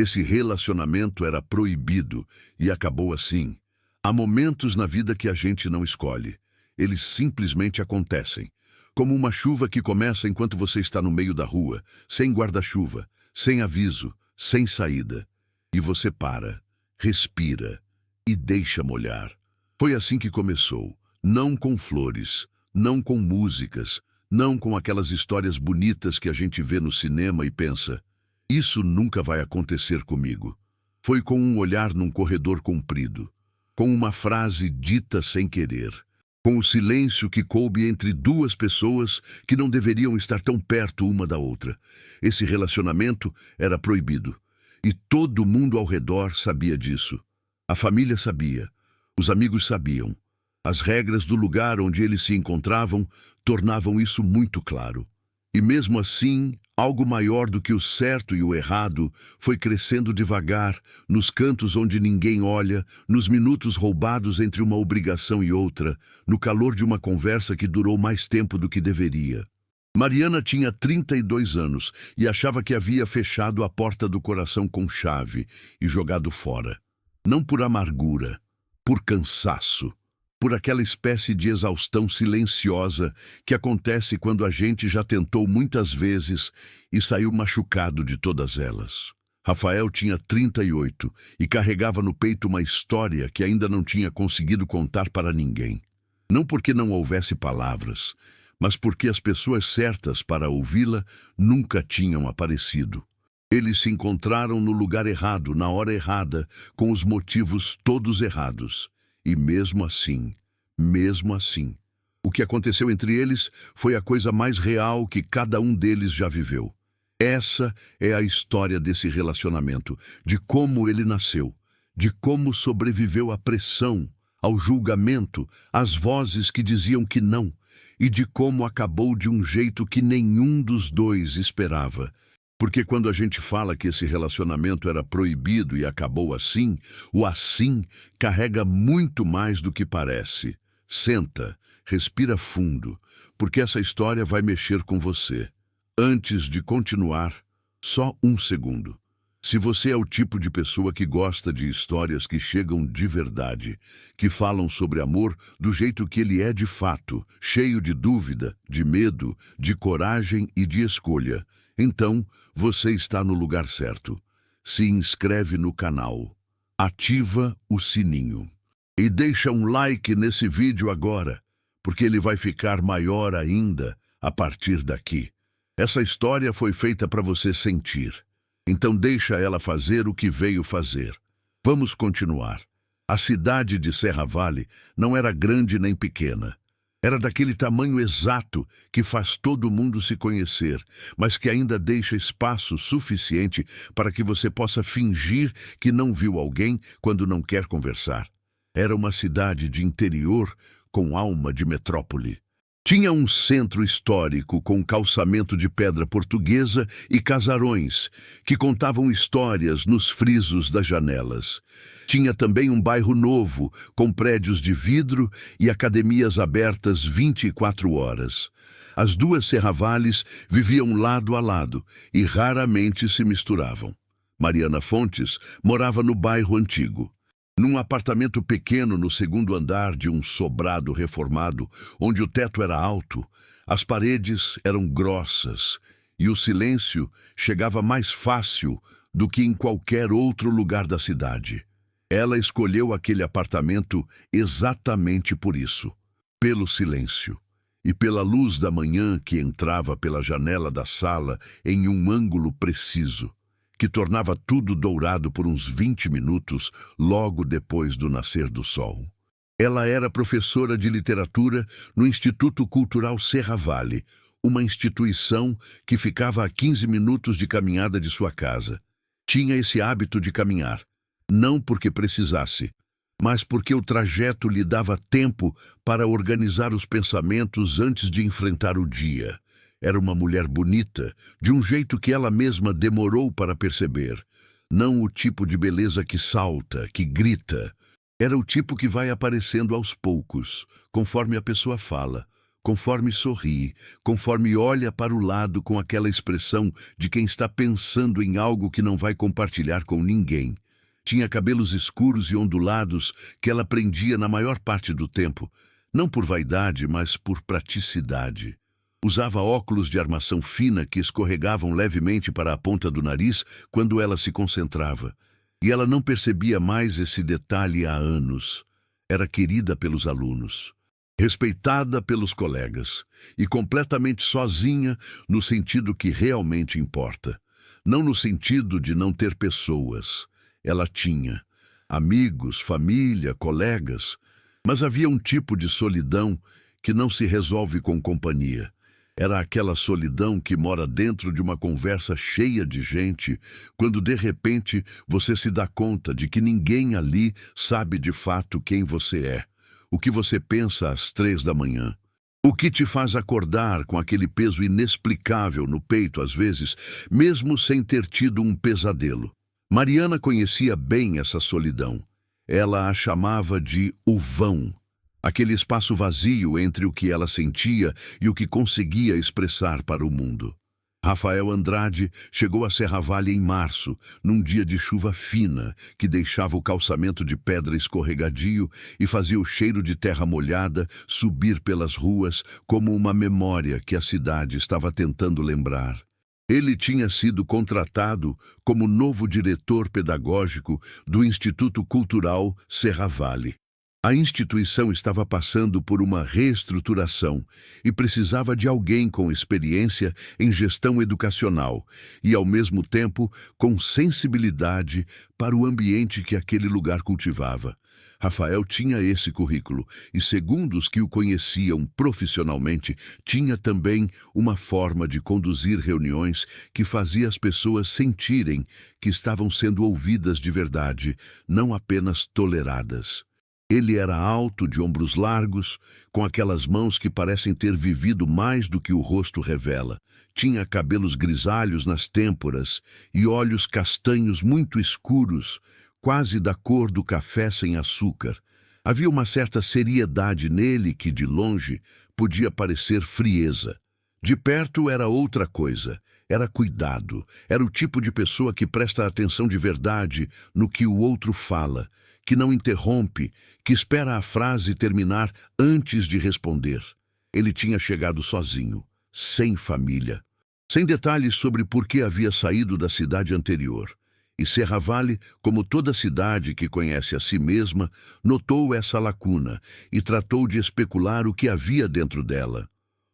Esse relacionamento era proibido e acabou assim. Há momentos na vida que a gente não escolhe. Eles simplesmente acontecem. Como uma chuva que começa enquanto você está no meio da rua, sem guarda-chuva, sem aviso, sem saída. E você para, respira e deixa molhar. Foi assim que começou. Não com flores, não com músicas, não com aquelas histórias bonitas que a gente vê no cinema e pensa, isso nunca vai acontecer comigo. Foi com um olhar num corredor comprido, com uma frase dita sem querer, com o silêncio que coube entre duas pessoas que não deveriam estar tão perto uma da outra. Esse relacionamento era proibido, e todo mundo ao redor sabia disso. A família sabia, os amigos sabiam. As regras do lugar onde eles se encontravam tornavam isso muito claro. E mesmo assim, algo maior do que o certo e o errado foi crescendo devagar, nos cantos onde ninguém olha, nos minutos roubados entre uma obrigação e outra, no calor de uma conversa que durou mais tempo do que deveria. Mariana tinha 32 anos e achava que havia fechado a porta do coração com chave e jogado fora. Não por amargura, por cansaço. Por aquela espécie de exaustão silenciosa que acontece quando a gente já tentou muitas vezes e saiu machucado de todas elas. Rafael tinha 38 e carregava no peito uma história que ainda não tinha conseguido contar para ninguém. Não porque não houvesse palavras, mas porque as pessoas certas para ouvi-la nunca tinham aparecido. Eles se encontraram no lugar errado, na hora errada, com os motivos todos errados. E mesmo assim, o que aconteceu entre eles foi a coisa mais real que cada um deles já viveu. Essa é a história desse relacionamento, de como ele nasceu, de como sobreviveu à pressão, ao julgamento, às vozes que diziam que não, e de como acabou de um jeito que nenhum dos dois esperava. Porque quando a gente fala que esse relacionamento era proibido e acabou assim, o assim carrega muito mais do que parece. Senta, respira fundo, porque essa história vai mexer com você. Antes de continuar, só um segundo. Se você é o tipo de pessoa que gosta de histórias que chegam de verdade, que falam sobre amor do jeito que ele é de fato, cheio de dúvida, de medo, de coragem e de escolha, então você está no lugar certo. Se inscreve no canal, ativa o sininho e deixa um like nesse vídeo agora, porque ele vai ficar maior ainda a partir daqui. Essa história foi feita para você sentir. Então deixa ela fazer o que veio fazer. Vamos continuar. A cidade de Serravalle não era grande nem pequena. Era daquele tamanho exato que faz todo mundo se conhecer, mas que ainda deixa espaço suficiente para que você possa fingir que não viu alguém quando não quer conversar. Era uma cidade de interior com alma de metrópole. Tinha um centro histórico com calçamento de pedra portuguesa e casarões, que contavam histórias nos frisos das janelas. Tinha também um bairro novo, com prédios de vidro e academias abertas 24 horas. As duas Serravalles viviam lado a lado e raramente se misturavam. Mariana Fontes morava no bairro antigo. Num apartamento pequeno no segundo andar de um sobrado reformado, onde o teto era alto, as paredes eram grossas e o silêncio chegava mais fácil do que em qualquer outro lugar da cidade. Ela escolheu aquele apartamento exatamente por isso, pelo silêncio e pela luz da manhã que entrava pela janela da sala em um ângulo preciso, que tornava tudo dourado por uns 20 minutos logo depois do nascer do sol. Ela era professora de literatura no Instituto Cultural Serravalle, uma instituição que ficava a 15 minutos de caminhada de sua casa. Tinha esse hábito de caminhar, não porque precisasse, mas porque o trajeto lhe dava tempo para organizar os pensamentos antes de enfrentar o dia. Era uma mulher bonita, de um jeito que ela mesma demorou para perceber. Não o tipo de beleza que salta, que grita. Era o tipo que vai aparecendo aos poucos, conforme a pessoa fala, conforme sorri, conforme olha para o lado com aquela expressão de quem está pensando em algo que não vai compartilhar com ninguém. Tinha cabelos escuros e ondulados que ela prendia na maior parte do tempo, não por vaidade, mas por praticidade. Usava óculos de armação fina que escorregavam levemente para a ponta do nariz quando ela se concentrava. E ela não percebia mais esse detalhe há anos. Era querida pelos alunos, respeitada pelos colegas e completamente sozinha no sentido que realmente importa. Não no sentido de não ter pessoas. Ela tinha amigos, família, colegas, mas havia um tipo de solidão que não se resolve com companhia. Era aquela solidão que mora dentro de uma conversa cheia de gente, quando de repente você se dá conta de que ninguém ali sabe de fato quem você é, o que você pensa às 3 da manhã. O que te faz acordar com aquele peso inexplicável no peito às vezes, mesmo sem ter tido um pesadelo. Mariana conhecia bem essa solidão. Ela a chamava de o vão. Aquele espaço vazio entre o que ela sentia e o que conseguia expressar para o mundo. Rafael Andrade chegou a Serravalle em março, num dia de chuva fina, que deixava o calçamento de pedra escorregadio e fazia o cheiro de terra molhada subir pelas ruas como uma memória que a cidade estava tentando lembrar. Ele tinha sido contratado como novo diretor pedagógico do Instituto Cultural Serravalle. A instituição estava passando por uma reestruturação e precisava de alguém com experiência em gestão educacional e, ao mesmo tempo, com sensibilidade para o ambiente que aquele lugar cultivava. Rafael tinha esse currículo e, segundo os que o conheciam profissionalmente, tinha também uma forma de conduzir reuniões que fazia as pessoas sentirem que estavam sendo ouvidas de verdade, não apenas toleradas. Ele era alto, de ombros largos, com aquelas mãos que parecem ter vivido mais do que o rosto revela. Tinha cabelos grisalhos nas têmporas e olhos castanhos muito escuros, quase da cor do café sem açúcar. Havia uma certa seriedade nele que, de longe, podia parecer frieza. De perto era outra coisa. Era cuidado. Era o tipo de pessoa que presta atenção de verdade no que o outro fala, que não interrompe, que espera a frase terminar antes de responder. Ele tinha chegado sozinho, sem família, sem detalhes sobre por que havia saído da cidade anterior. E Serravalle, como toda cidade que conhece a si mesma, notou essa lacuna e tratou de especular o que havia dentro dela.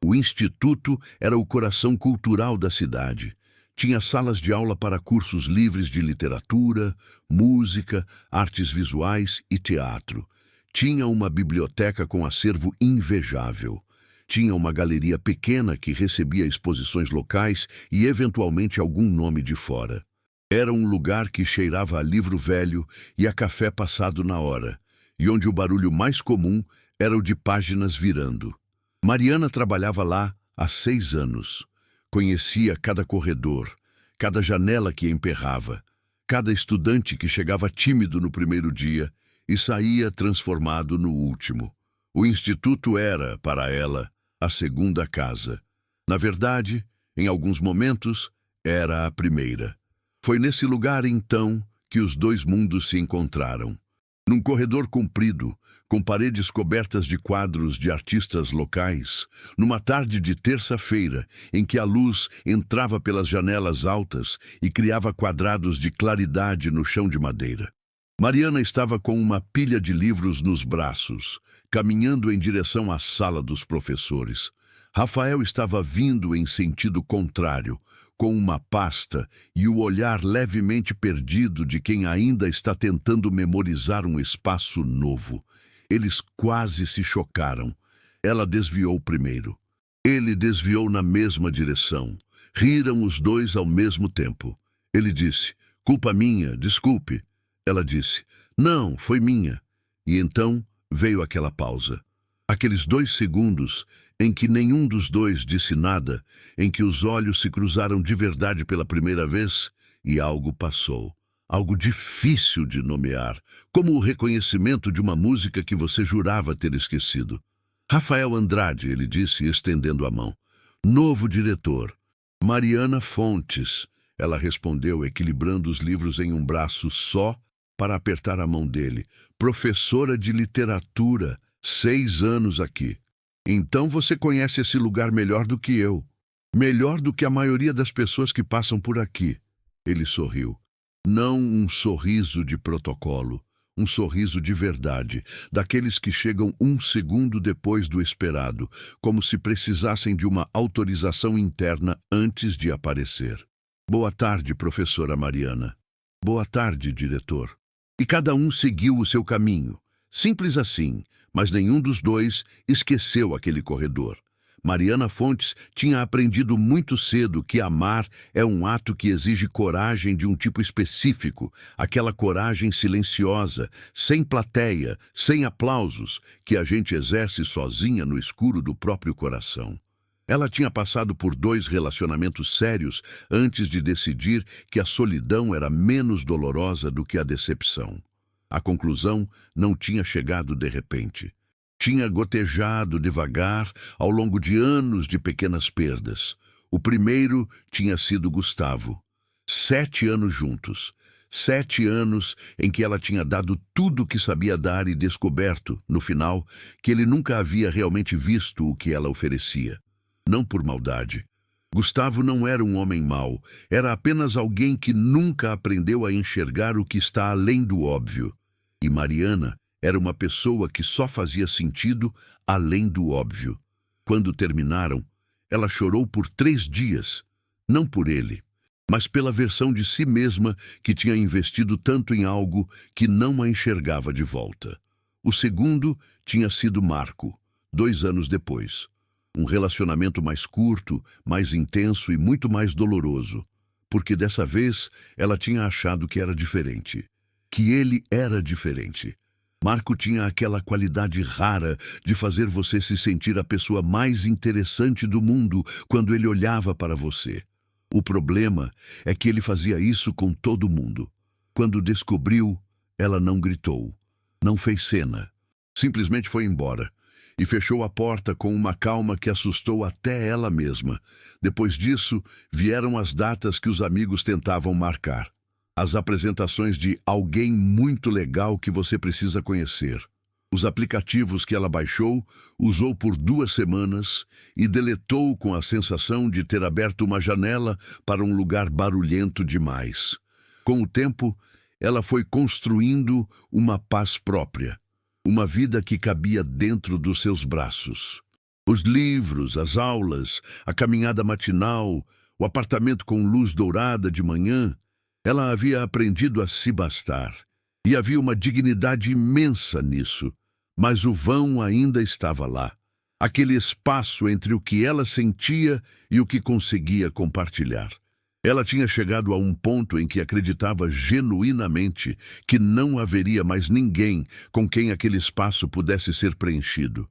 O Instituto era o coração cultural da cidade. Tinha salas de aula para cursos livres de literatura, música, artes visuais e teatro. Tinha uma biblioteca com acervo invejável. Tinha uma galeria pequena que recebia exposições locais e, eventualmente, algum nome de fora. Era um lugar que cheirava a livro velho e a café passado na hora, e onde o barulho mais comum era o de páginas virando. Mariana trabalhava lá há 6 anos. Conhecia cada corredor, cada janela que emperrava, cada estudante que chegava tímido no primeiro dia e saía transformado no último. O instituto era, para ela, a segunda casa. Na verdade, em alguns momentos, era a primeira. Foi nesse lugar, então, que os dois mundos se encontraram. Num corredor comprido, com paredes cobertas de quadros de artistas locais, numa tarde de terça-feira, em que a luz entrava pelas janelas altas e criava quadrados de claridade no chão de madeira. Mariana estava com uma pilha de livros nos braços, caminhando em direção à sala dos professores. Rafael estava vindo em sentido contrário, com uma pasta e o olhar levemente perdido de quem ainda está tentando memorizar um espaço novo. Eles quase se chocaram. Ela desviou primeiro. Ele desviou na mesma direção. Riram os dois ao mesmo tempo. Ele disse, culpa minha, desculpe. Ela disse, não, foi minha. E então veio aquela pausa. Aqueles 2 segundos em que nenhum dos dois disse nada, em que os olhos se cruzaram de verdade pela primeira vez e algo passou. Algo difícil de nomear, como o reconhecimento de uma música que você jurava ter esquecido. Rafael Andrade, ele disse, estendendo a mão. Novo diretor. Mariana Fontes, ela respondeu, equilibrando os livros em um braço só para apertar a mão dele. Professora de literatura, 6 anos aqui. Então você conhece esse lugar melhor do que eu. Melhor do que a maioria das pessoas que passam por aqui. Ele sorriu. Não um sorriso de protocolo. Um sorriso de verdade, daqueles que chegam 1 segundo depois do esperado, como se precisassem de uma autorização interna antes de aparecer. Boa tarde, professora Mariana. Boa tarde, diretor. E cada um seguiu o seu caminho. Simples assim, mas nenhum dos dois esqueceu aquele corredor. Mariana Fontes tinha aprendido muito cedo que amar é um ato que exige coragem de um tipo específico, aquela coragem silenciosa, sem plateia, sem aplausos, que a gente exerce sozinha no escuro do próprio coração. Ela tinha passado por 2 relacionamentos sérios antes de decidir que a solidão era menos dolorosa do que a decepção. A conclusão não tinha chegado de repente. Tinha gotejado devagar ao longo de anos de pequenas perdas. O primeiro tinha sido Gustavo. 7 anos juntos. 7 anos em que ela tinha dado tudo o que sabia dar e descoberto, no final, que ele nunca havia realmente visto o que ela oferecia. Não por maldade. Gustavo não era um homem mau. Era apenas alguém que nunca aprendeu a enxergar o que está além do óbvio. E Mariana era uma pessoa que só fazia sentido além do óbvio. Quando terminaram, ela chorou por 3 dias, não por ele, mas pela versão de si mesma que tinha investido tanto em algo que não a enxergava de volta. O segundo tinha sido Marco, 2 anos depois. Um relacionamento mais curto, mais intenso e muito mais doloroso, porque dessa vez ela tinha achado que era diferente, que ele era diferente. Marco tinha aquela qualidade rara de fazer você se sentir a pessoa mais interessante do mundo quando ele olhava para você. O problema é que ele fazia isso com todo mundo. Quando descobriu, ela não gritou, não fez cena. Simplesmente foi embora e fechou a porta com uma calma que assustou até ela mesma. Depois disso, vieram as datas que os amigos tentavam marcar. As apresentações de alguém muito legal que você precisa conhecer. Os aplicativos que ela baixou, usou por 2 semanas e deletou com a sensação de ter aberto uma janela para um lugar barulhento demais. Com o tempo, ela foi construindo uma paz própria, uma vida que cabia dentro dos seus braços. Os livros, as aulas, a caminhada matinal, o apartamento com luz dourada de manhã. Ela havia aprendido a se bastar, e havia uma dignidade imensa nisso, mas o vão ainda estava lá, aquele espaço entre o que ela sentia e o que conseguia compartilhar. Ela tinha chegado a um ponto em que acreditava genuinamente que não haveria mais ninguém com quem aquele espaço pudesse ser preenchido.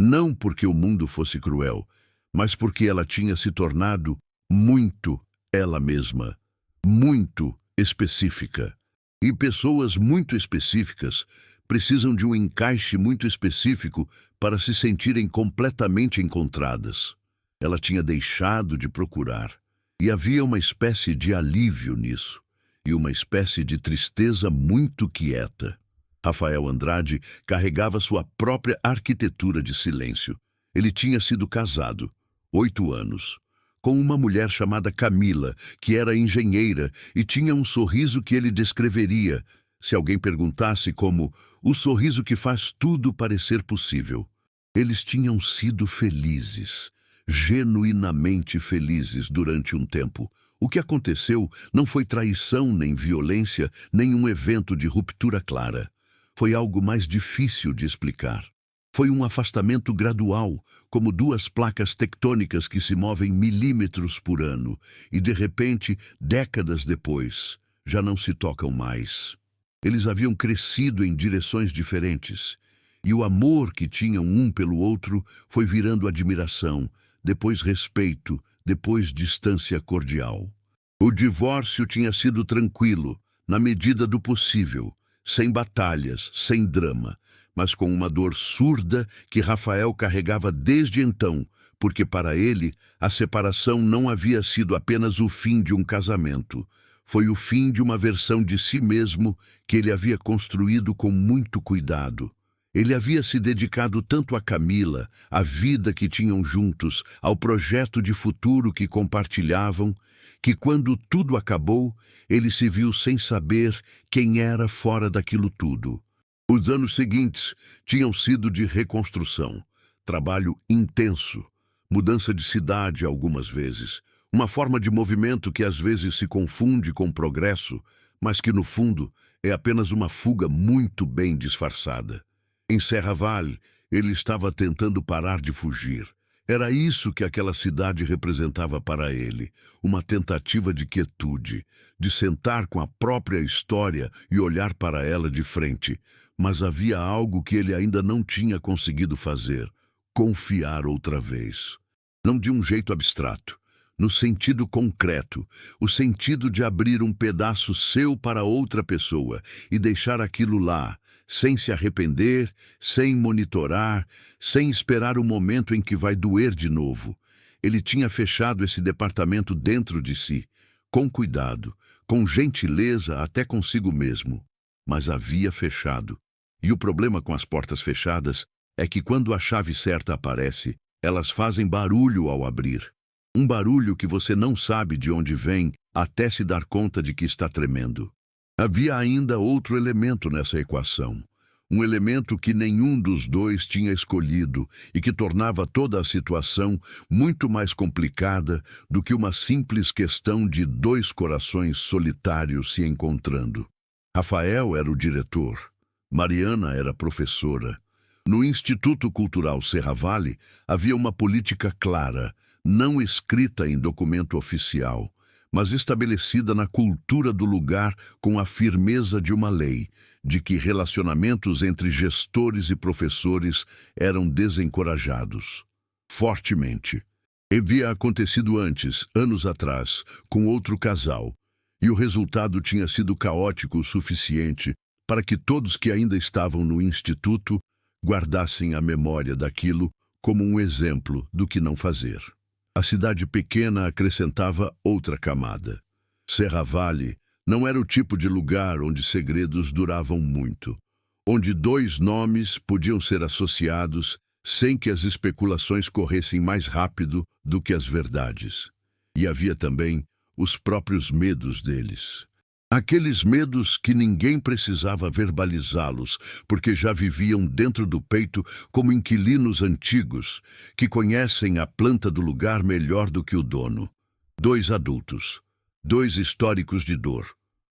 Não porque o mundo fosse cruel, mas porque ela tinha se tornado muito ela mesma. Muito específica. E pessoas muito específicas precisam de um encaixe muito específico para se sentirem completamente encontradas. Ela tinha deixado de procurar, e havia uma espécie de alívio nisso, e uma espécie de tristeza muito quieta. Rafael Andrade carregava sua própria arquitetura de silêncio. Ele tinha sido casado, 8 anos. Com uma mulher chamada Camila, que era engenheira e tinha um sorriso que ele descreveria, se alguém perguntasse, como o sorriso que faz tudo parecer possível. Eles tinham sido felizes, genuinamente felizes durante um tempo. O que aconteceu não foi traição, nem violência, nem um evento de ruptura clara. Foi algo mais difícil de explicar. Foi um afastamento gradual, como 2 placas tectônicas que se movem milímetros por ano, e de repente, décadas depois, já não se tocam mais. Eles haviam crescido em direções diferentes, e o amor que tinham um pelo outro foi virando admiração, depois respeito, depois distância cordial. O divórcio tinha sido tranquilo, na medida do possível, sem batalhas, sem drama, mas com uma dor surda que Rafael carregava desde então, porque para ele a separação não havia sido apenas o fim de um casamento. Foi o fim de uma versão de si mesmo que ele havia construído com muito cuidado. Ele havia se dedicado tanto a Camila, à vida que tinham juntos, ao projeto de futuro que compartilhavam, que quando tudo acabou, ele se viu sem saber quem era fora daquilo tudo. Os anos seguintes tinham sido de reconstrução, trabalho intenso, mudança de cidade algumas vezes, uma forma de movimento que às vezes se confunde com progresso, mas que no fundo é apenas uma fuga muito bem disfarçada. Em Serravalle, ele estava tentando parar de fugir. Era isso que aquela cidade representava para ele, uma tentativa de quietude, de sentar com a própria história e olhar para ela de frente. Mas havia algo que ele ainda não tinha conseguido fazer: confiar outra vez. Não de um jeito abstrato, no sentido concreto, o sentido de abrir um pedaço seu para outra pessoa e deixar aquilo lá, sem se arrepender, sem monitorar, sem esperar o momento em que vai doer de novo. Ele tinha fechado esse departamento dentro de si, com cuidado, com gentileza até consigo mesmo, mas havia fechado. E o problema com as portas fechadas é que quando a chave certa aparece, elas fazem barulho ao abrir. Um barulho que você não sabe de onde vem até se dar conta de que está tremendo. Havia ainda outro elemento nessa equação, um elemento que nenhum dos dois tinha escolhido e que tornava toda a situação muito mais complicada do que uma simples questão de dois corações solitários se encontrando. Rafael era o diretor, Mariana era professora. No Instituto Cultural Serravalle havia uma política clara, não escrita em documento oficial, mas estabelecida na cultura do lugar com a firmeza de uma lei, de que relacionamentos entre gestores e professores eram desencorajados. Fortemente. Havia acontecido antes, anos atrás, com outro casal, e o resultado tinha sido caótico o suficiente para que todos que ainda estavam no instituto guardassem a memória daquilo como um exemplo do que não fazer. A cidade pequena acrescentava outra camada. Serravalle não era o tipo de lugar onde segredos duravam muito, onde dois nomes podiam ser associados sem que as especulações corressem mais rápido do que as verdades. E havia também os próprios medos deles. Aqueles medos que ninguém precisava verbalizá-los, porque já viviam dentro do peito como inquilinos antigos, que conhecem a planta do lugar melhor do que o dono. Dois adultos, dois históricos de dor.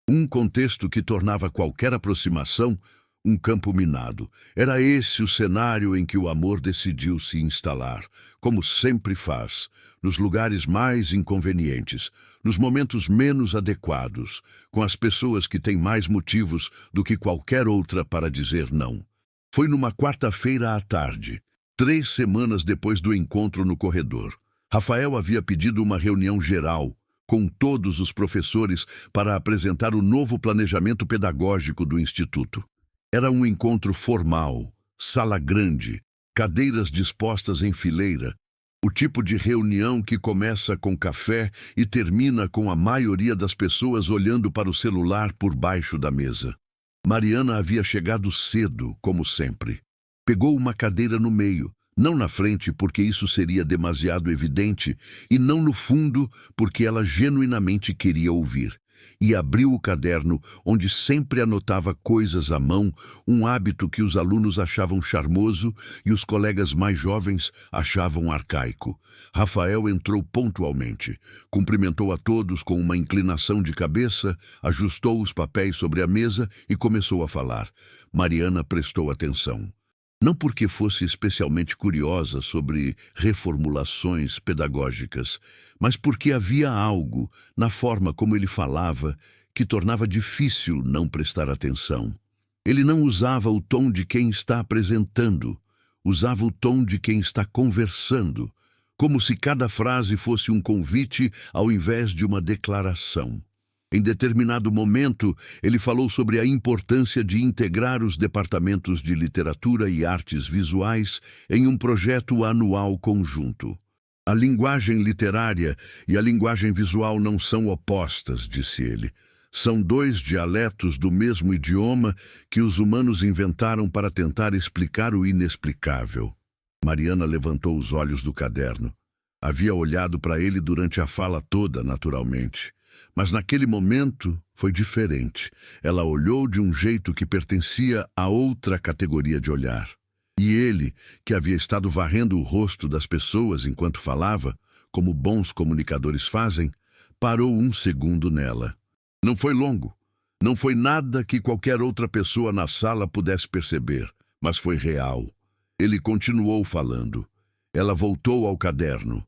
Um contexto que tornava qualquer aproximação um campo minado. Era esse o cenário em que o amor decidiu se instalar, como sempre faz, nos lugares mais inconvenientes, nos momentos menos adequados, com as pessoas que têm mais motivos do que qualquer outra para dizer não. Foi numa quarta-feira à tarde, 3 semanas depois do encontro no corredor. Rafael havia pedido uma reunião geral com todos os professores para apresentar o novo planejamento pedagógico do Instituto. Era um encontro formal, sala grande, cadeiras dispostas em fileira, o tipo de reunião que começa com café e termina com a maioria das pessoas olhando para o celular por baixo da mesa. Mariana havia chegado cedo, como sempre. Pegou uma cadeira no meio, não na frente porque isso seria demasiado evidente, e não no fundo porque ela genuinamente queria ouvir. E abriu o caderno onde sempre anotava coisas à mão, um hábito que os alunos achavam charmoso e os colegas mais jovens achavam arcaico. Rafael entrou pontualmente, cumprimentou a todos com uma inclinação de cabeça, ajustou os papéis sobre a mesa e começou a falar. Mariana prestou atenção. Não porque fosse especialmente curiosa sobre reformulações pedagógicas, mas porque havia algo na forma como ele falava que tornava difícil não prestar atenção. Ele não usava o tom de quem está apresentando, usava o tom de quem está conversando, como se cada frase fosse um convite ao invés de uma declaração. Em determinado momento, ele falou sobre a importância de integrar os departamentos de literatura e artes visuais em um projeto anual conjunto. A linguagem literária e a linguagem visual não são opostas, disse ele. São dois dialetos do mesmo idioma que os humanos inventaram para tentar explicar o inexplicável. Mariana levantou os olhos do caderno. Havia olhado para ele durante a fala toda, naturalmente. Mas naquele momento foi diferente. Ela olhou de um jeito que pertencia a outra categoria de olhar. E ele, que havia estado varrendo o rosto das pessoas enquanto falava, como bons comunicadores fazem, parou um segundo nela. Não foi longo. Não foi nada que qualquer outra pessoa na sala pudesse perceber, mas foi real. Ele continuou falando. Ela voltou ao caderno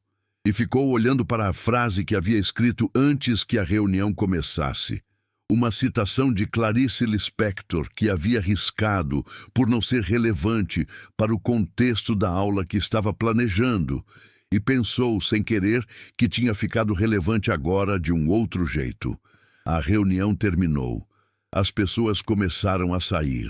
e ficou olhando para a frase que havia escrito antes que a reunião começasse. Uma citação de Clarice Lispector que havia riscado por não ser relevante para o contexto da aula que estava planejando, e pensou, sem querer, que tinha ficado relevante agora de um outro jeito. A reunião terminou. As pessoas começaram a sair.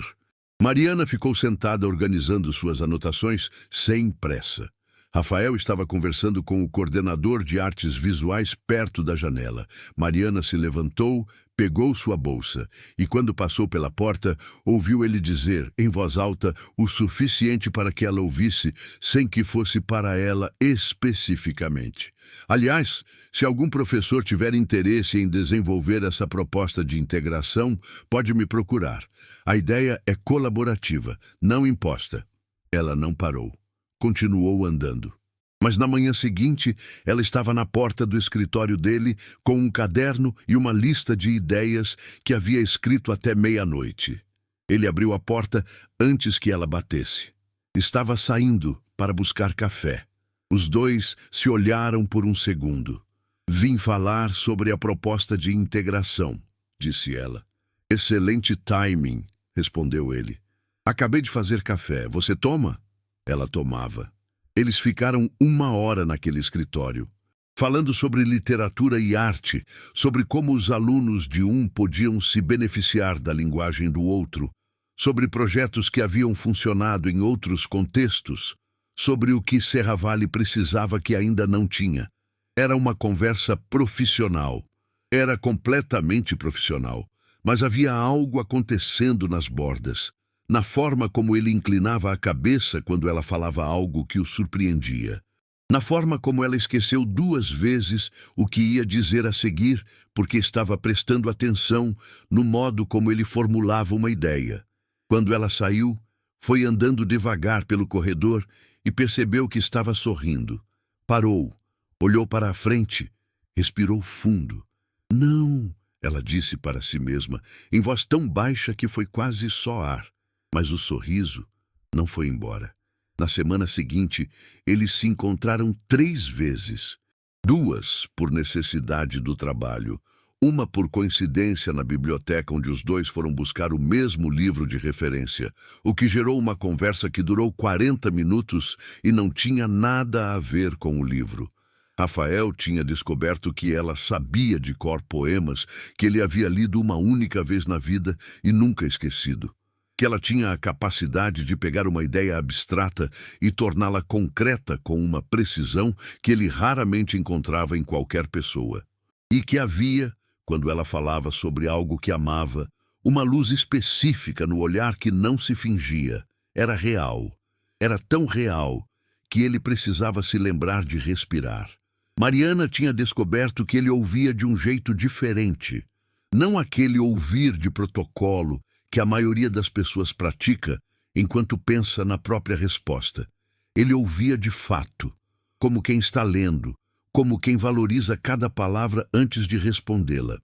Mariana ficou sentada organizando suas anotações sem pressa. Rafael estava conversando com o coordenador de artes visuais perto da janela. Mariana se levantou, pegou sua bolsa e, quando passou pela porta, ouviu ele dizer, em voz alta, o suficiente para que ela ouvisse, sem que fosse para ela especificamente. Aliás, se algum professor tiver interesse em desenvolver essa proposta de integração, pode me procurar. A ideia é colaborativa, não imposta. Ela não parou. Continuou andando. Mas na manhã seguinte, ela estava na porta do escritório dele com um caderno e uma lista de ideias que havia escrito até meia-noite. Ele abriu a porta antes que ela batesse. Estava saindo para buscar café. Os dois se olharam por um segundo. Vim falar sobre a proposta de integração, disse ela. Excelente timing, respondeu ele. Acabei de fazer café. Você toma? Ela tomava. Eles ficaram 1 hora naquele escritório, falando sobre literatura e arte, sobre como os alunos de um podiam se beneficiar da linguagem do outro, sobre projetos que haviam funcionado em outros contextos, sobre o que Serravalle precisava que ainda não tinha. Era uma conversa profissional. Era completamente profissional, mas havia algo acontecendo nas bordas. Na forma como ele inclinava a cabeça quando ela falava algo que o surpreendia. Na forma como ela esqueceu 2 vezes o que ia dizer a seguir, porque estava prestando atenção no modo como ele formulava uma ideia. Quando ela saiu, foi andando devagar pelo corredor e percebeu que estava sorrindo. Parou, olhou para a frente, respirou fundo. Não, ela disse para si mesma, em voz tão baixa que foi quase só ar. Mas o sorriso não foi embora. Na semana seguinte, eles se encontraram 3 vezes. 2 por necessidade do trabalho. Uma por coincidência na biblioteca onde os dois foram buscar o mesmo livro de referência, o que gerou uma conversa que durou 40 minutos e não tinha nada a ver com o livro. Rafael tinha descoberto que ela sabia de cor poemas que ele havia lido uma única vez na vida e nunca esquecido. Que ela tinha a capacidade de pegar uma ideia abstrata e torná-la concreta com uma precisão que ele raramente encontrava em qualquer pessoa. E que havia, quando ela falava sobre algo que amava, uma luz específica no olhar que não se fingia. Era real. Era tão real que ele precisava se lembrar de respirar. Mariana tinha descoberto que ele ouvia de um jeito diferente. Não aquele ouvir de protocolo que a maioria das pessoas pratica enquanto pensa na própria resposta. Ele ouvia de fato, como quem está lendo, como quem valoriza cada palavra antes de respondê-la.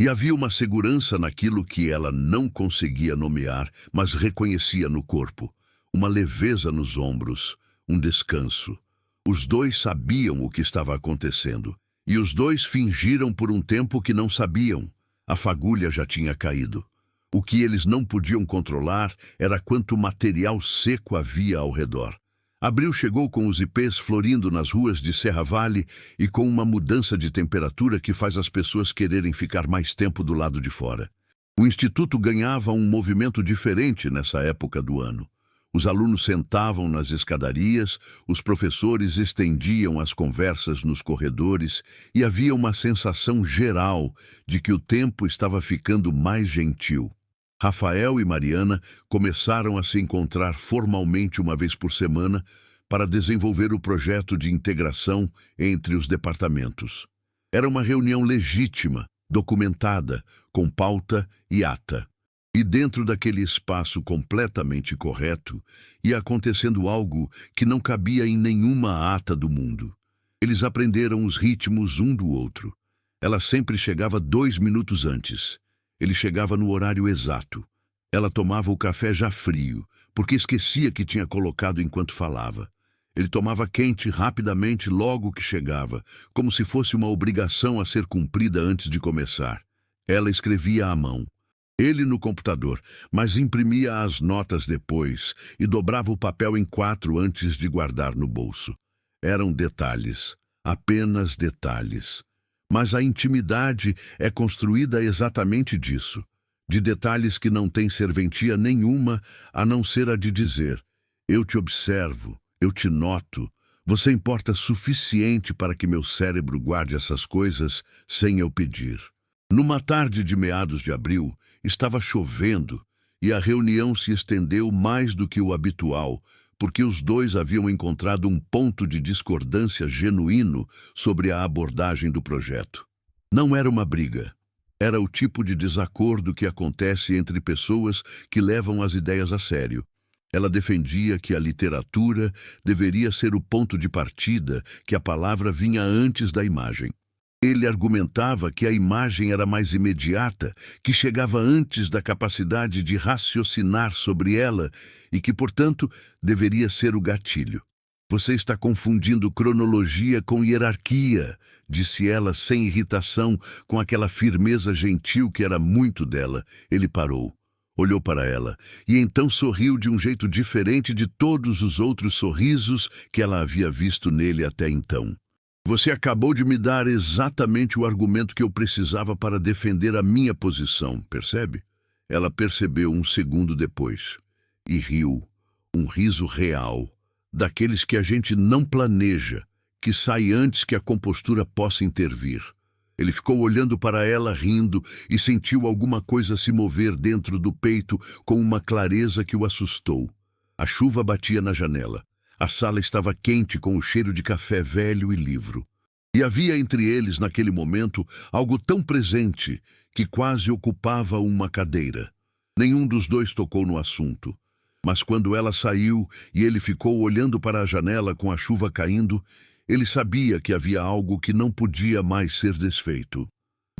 E havia uma segurança naquilo que ela não conseguia nomear, mas reconhecia no corpo. Uma leveza nos ombros, um descanso. Os dois sabiam o que estava acontecendo. E os dois fingiram por um tempo que não sabiam. A fagulha já tinha caído. O que eles não podiam controlar era quanto material seco havia ao redor. Abril chegou com os ipês florindo nas ruas de Serra Vale e com uma mudança de temperatura que faz as pessoas quererem ficar mais tempo do lado de fora. O Instituto ganhava um movimento diferente nessa época do ano. Os alunos sentavam nas escadarias, os professores estendiam as conversas nos corredores e havia uma sensação geral de que o tempo estava ficando mais gentil. Rafael e Mariana começaram a se encontrar formalmente uma vez por semana para desenvolver o projeto de integração entre os departamentos. Era uma reunião legítima, documentada, com pauta e ata. E dentro daquele espaço completamente correto, ia acontecendo algo que não cabia em nenhuma ata do mundo. Eles aprenderam os ritmos um do outro. Ela sempre chegava 2 minutos antes. Ele chegava no horário exato. Ela tomava o café já frio, porque esquecia que tinha colocado enquanto falava. Ele tomava quente rapidamente logo que chegava, como se fosse uma obrigação a ser cumprida antes de começar. Ela escrevia à mão. Ele no computador, mas imprimia as notas depois e dobrava o papel em 4 antes de guardar no bolso. Eram detalhes, apenas detalhes. Mas a intimidade é construída exatamente disso, de detalhes que não têm serventia nenhuma a não ser a de dizer: eu te observo, eu te noto, você importa suficiente para que meu cérebro guarde essas coisas sem eu pedir. Numa tarde de meados de abril, estava chovendo e a reunião se estendeu mais do que o habitual, porque os dois haviam encontrado um ponto de discordância genuíno sobre a abordagem do projeto. Não era uma briga. Era o tipo de desacordo que acontece entre pessoas que levam as ideias a sério. Ela defendia que a literatura deveria ser o ponto de partida, que a palavra vinha antes da imagem. Ele argumentava que a imagem era mais imediata, que chegava antes da capacidade de raciocinar sobre ela e que, portanto, deveria ser o gatilho. Você está confundindo cronologia com hierarquia, disse ela sem irritação, com aquela firmeza gentil que era muito dela. Ele parou, olhou para ela e então sorriu de um jeito diferente de todos os outros sorrisos que ela havia visto nele até então. Você acabou de me dar exatamente o argumento que eu precisava para defender a minha posição, percebe? Ela percebeu um segundo depois e riu, um riso real, daqueles que a gente não planeja, que sai antes que a compostura possa intervir. Ele ficou olhando para ela rindo e sentiu alguma coisa se mover dentro do peito com uma clareza que o assustou. A chuva batia na janela. A sala estava quente com o cheiro de café velho e livro. E havia entre eles, naquele momento, algo tão presente que quase ocupava uma cadeira. Nenhum dos dois tocou no assunto. Mas quando ela saiu e ele ficou olhando para a janela com a chuva caindo, ele sabia que havia algo que não podia mais ser desfeito.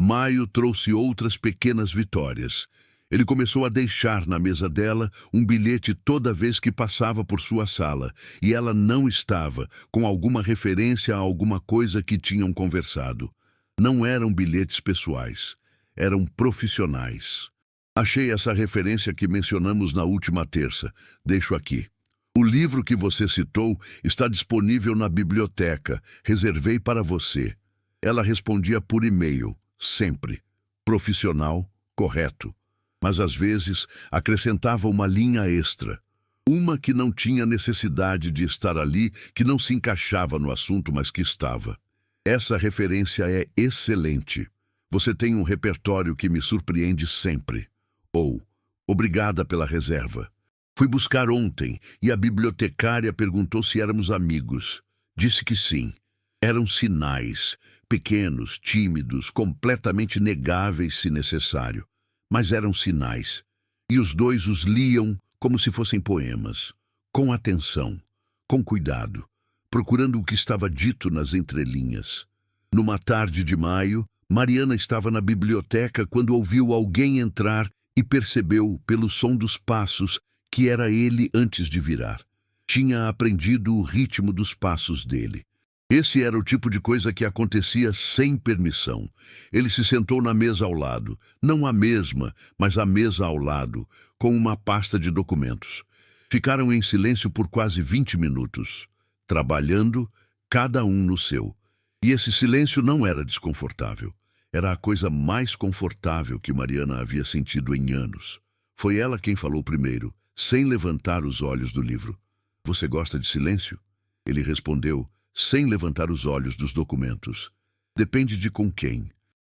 Maio trouxe outras pequenas vitórias. Ele começou a deixar na mesa dela um bilhete toda vez que passava por sua sala, e ela não estava, com alguma referência a alguma coisa que tinham conversado. Não eram bilhetes pessoais, eram profissionais. Achei essa referência que mencionamos na última terça. Deixo aqui. O livro que você citou está disponível na biblioteca. Reservei para você. Ela respondia por e-mail, sempre. Profissional, correto. Mas às vezes acrescentava uma linha extra. Uma que não tinha necessidade de estar ali, que não se encaixava no assunto, mas que estava. Essa referência é excelente. Você tem um repertório que me surpreende sempre. Ou, obrigada pela reserva. Fui buscar ontem e a bibliotecária perguntou se éramos amigos. Disse que sim. Eram sinais, pequenos, tímidos, completamente negáveis se necessário. Mas eram sinais. E os dois os liam como se fossem poemas, com atenção, com cuidado, procurando o que estava dito nas entrelinhas. Numa tarde de maio, Mariana estava na biblioteca quando ouviu alguém entrar e percebeu, pelo som dos passos, que era ele antes de virar. Tinha aprendido o ritmo dos passos dele. Esse era o tipo de coisa que acontecia sem permissão. Ele se sentou na mesa ao lado, não a mesma, mas a mesa ao lado, com uma pasta de documentos. Ficaram em silêncio por quase 20 minutos, trabalhando, cada um no seu. E esse silêncio não era desconfortável. Era a coisa mais confortável que Mariana havia sentido em anos. Foi ela quem falou primeiro, sem levantar os olhos do livro. Você gosta de silêncio? Ele respondeu, sem levantar os olhos dos documentos. Depende de com quem.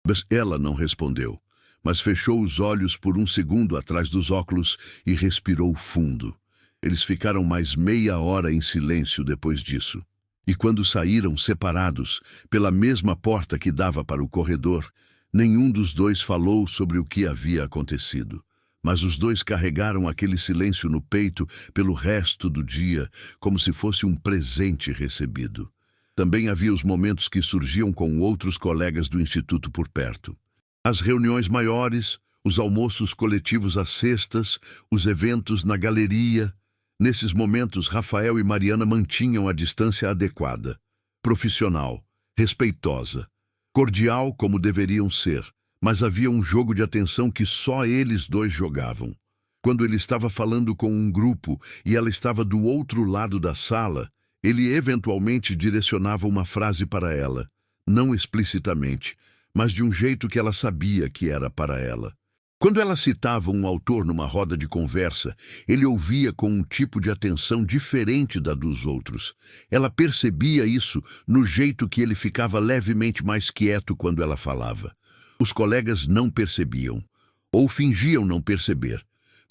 Mas ela não respondeu, mas fechou os olhos por um segundo atrás dos óculos e respirou fundo. Eles ficaram mais meia hora em silêncio depois disso. E quando saíram separados, pela mesma porta que dava para o corredor, nenhum dos dois falou sobre o que havia acontecido. Mas os dois carregaram aquele silêncio no peito pelo resto do dia, como se fosse um presente recebido. Também havia os momentos que surgiam com outros colegas do instituto por perto. As reuniões maiores, os almoços coletivos às sextas, os eventos na galeria. Nesses momentos, Rafael e Mariana mantinham a distância adequada, profissional, respeitosa, cordial como deveriam ser, mas havia um jogo de atenção que só eles dois jogavam. Quando ele estava falando com um grupo e ela estava do outro lado da sala, ele eventualmente direcionava uma frase para ela, não explicitamente, mas de um jeito que ela sabia que era para ela. Quando ela citava um autor numa roda de conversa, ele ouvia com um tipo de atenção diferente da dos outros. Ela percebia isso no jeito que ele ficava levemente mais quieto quando ela falava. Os colegas não percebiam, ou fingiam não perceber.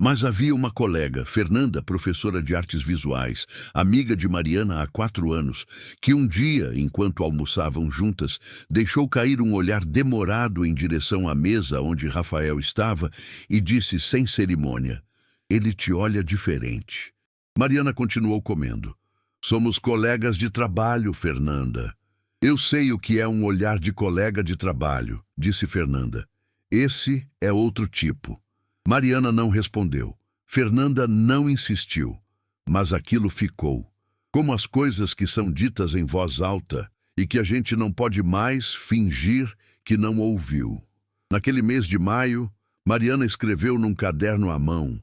Mas havia uma colega, Fernanda, professora de artes visuais, amiga de Mariana há 4 anos, que um dia, enquanto almoçavam juntas, deixou cair um olhar demorado em direção à mesa onde Rafael estava e disse sem cerimônia, "Ele te olha diferente." Mariana continuou comendo. "Somos colegas de trabalho, Fernanda." "Eu sei o que é um olhar de colega de trabalho", disse Fernanda. "Esse é outro tipo." Mariana não respondeu. Fernanda não insistiu. Mas aquilo ficou. Como as coisas que são ditas em voz alta e que a gente não pode mais fingir que não ouviu. Naquele mês de maio, Mariana escreveu num caderno à mão,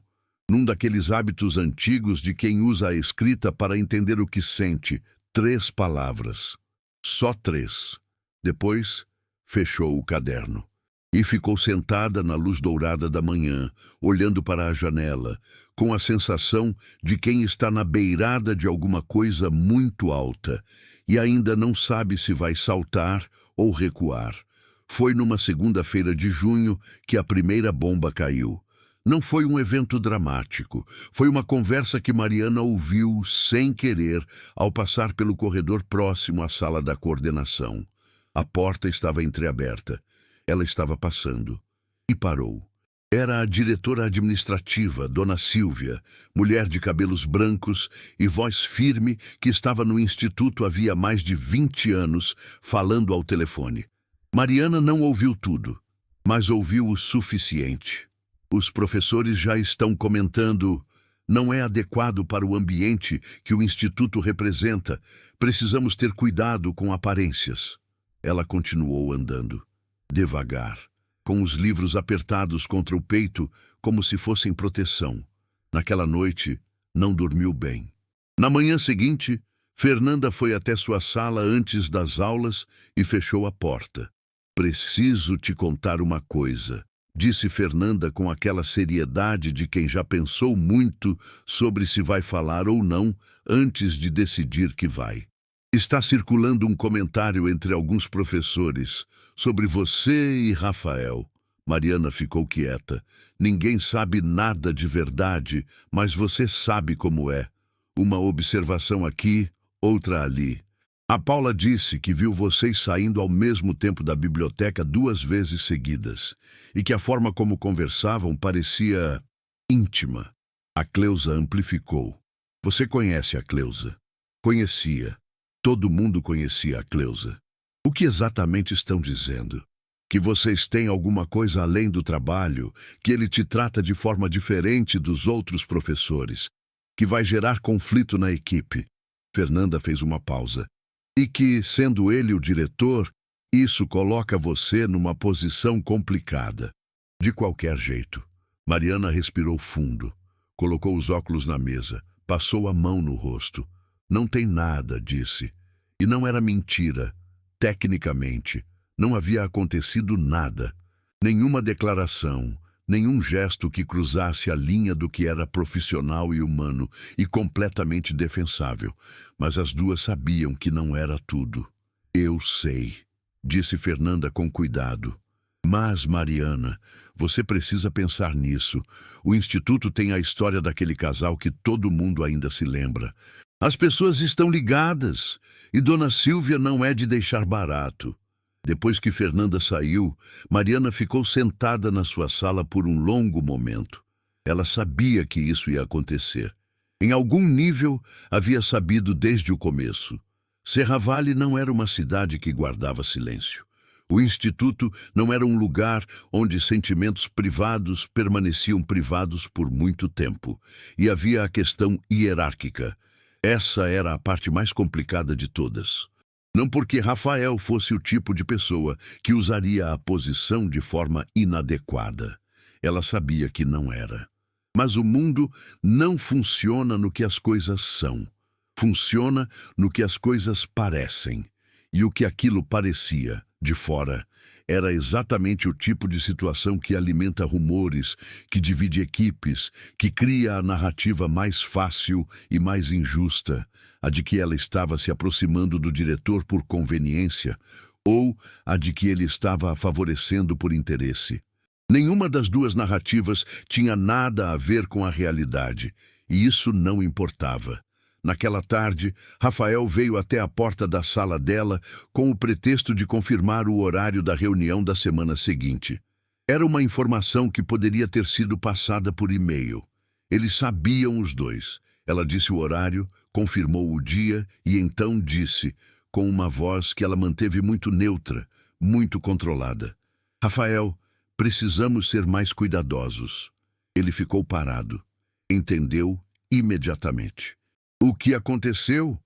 num daqueles hábitos antigos de quem usa a escrita para entender o que sente, 3 palavras. Só 3. Depois, fechou o caderno. E ficou sentada na luz dourada da manhã, olhando para a janela, com a sensação de quem está na beirada de alguma coisa muito alta e ainda não sabe se vai saltar ou recuar. Foi numa segunda-feira de junho que a primeira bomba caiu. Não foi um evento dramático, foi uma conversa que Mariana ouviu sem querer ao passar pelo corredor próximo à sala da coordenação. A porta estava entreaberta. Ela estava passando e parou. Era a diretora administrativa, Dona Silvia, mulher de cabelos brancos e voz firme que estava no instituto havia mais de 20 anos, falando ao telefone. Mariana não ouviu tudo, mas ouviu o suficiente. Os professores já estão comentando, não é adequado para o ambiente que o instituto representa, precisamos ter cuidado com aparências. Ela continuou andando. Devagar, com os livros apertados contra o peito, como se fossem proteção. Naquela noite, não dormiu bem. Na manhã seguinte, Fernanda foi até sua sala antes das aulas e fechou a porta. "Preciso te contar uma coisa", disse Fernanda com aquela seriedade de quem já pensou muito sobre se vai falar ou não antes de decidir que vai. "Está circulando um comentário entre alguns professores sobre você e Rafael." Mariana ficou quieta. "Ninguém sabe nada de verdade, mas você sabe como é. Uma observação aqui, outra ali. A Paula disse que viu vocês saindo ao mesmo tempo da biblioteca 2 vezes seguidas, e que a forma como conversavam parecia íntima." A Cleusa amplificou. "Você conhece a Cleusa?" Conhecia. Todo mundo conhecia a Cleusa. "O que exatamente estão dizendo? Que vocês têm alguma coisa além do trabalho, que ele te trata de forma diferente dos outros professores, que vai gerar conflito na equipe." Fernanda fez uma pausa. "E que, sendo ele o diretor, isso coloca você numa posição complicada." De qualquer jeito, Mariana respirou fundo. Colocou os óculos na mesa, passou a mão no rosto. Não tem nada, disse. E não era mentira. Tecnicamente, não havia acontecido nada. Nenhuma declaração, nenhum gesto que cruzasse a linha do que era profissional e humano e completamente defensável. Mas as duas sabiam que não era tudo. Eu sei, disse Fernanda com cuidado. Mas, Mariana, você precisa pensar nisso. O Instituto tem a história daquele casal que todo mundo ainda se lembra. As pessoas estão ligadas, e Dona Silvia não é de deixar barato. Depois que Fernanda saiu, Mariana ficou sentada na sua sala por um longo momento. Ela sabia que isso ia acontecer. Em algum nível, havia sabido desde o começo. Serravalle não era uma cidade que guardava silêncio. O Instituto não era um lugar onde sentimentos privados permaneciam privados por muito tempo. E havia a questão hierárquica. Essa era a parte mais complicada de todas. Não porque Rafael fosse o tipo de pessoa que usaria a posição de forma inadequada. Ela sabia que não era. Mas o mundo não funciona no que as coisas são. Funciona no que as coisas parecem. E o que aquilo parecia, de fora, era exatamente o tipo de situação que alimenta rumores, que divide equipes, que cria a narrativa mais fácil e mais injusta, a de que ela estava se aproximando do diretor por conveniência, ou a de que ele estava a favorecendo por interesse. Nenhuma das duas narrativas tinha nada a ver com a realidade, e isso não importava. Naquela tarde, Rafael veio até a porta da sala dela com o pretexto de confirmar o horário da reunião da semana seguinte. Era uma informação que poderia ter sido passada por e-mail. Eles sabiam os dois. Ela disse o horário, confirmou o dia e então disse, com uma voz que ela manteve muito neutra, muito controlada: Rafael, precisamos ser mais cuidadosos. Ele ficou parado. Entendeu imediatamente. O que aconteceu?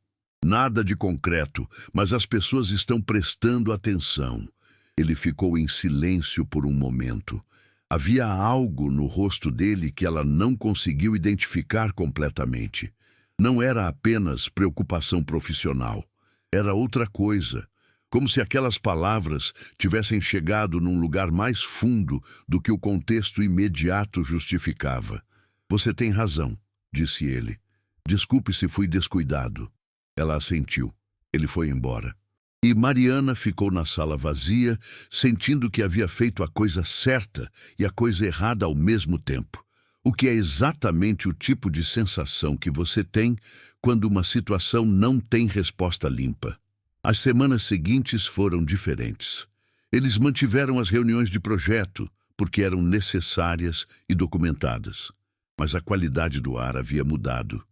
Nada de concreto, mas as pessoas estão prestando atenção. Ele ficou em silêncio por um momento. Havia algo no rosto dele que ela não conseguiu identificar completamente. Não era apenas preocupação profissional. Era outra coisa. Como se aquelas palavras tivessem chegado num lugar mais fundo do que o contexto imediato justificava. Você tem razão, disse ele. Desculpe se fui descuidado. Ela assentiu. Ele foi embora. E Mariana ficou na sala vazia, sentindo que havia feito a coisa certa e a coisa errada ao mesmo tempo. O que é exatamente o tipo de sensação que você tem quando uma situação não tem resposta limpa. As semanas seguintes foram diferentes. Eles mantiveram as reuniões de projeto, porque eram necessárias e documentadas. Mas a qualidade do ar havia mudado.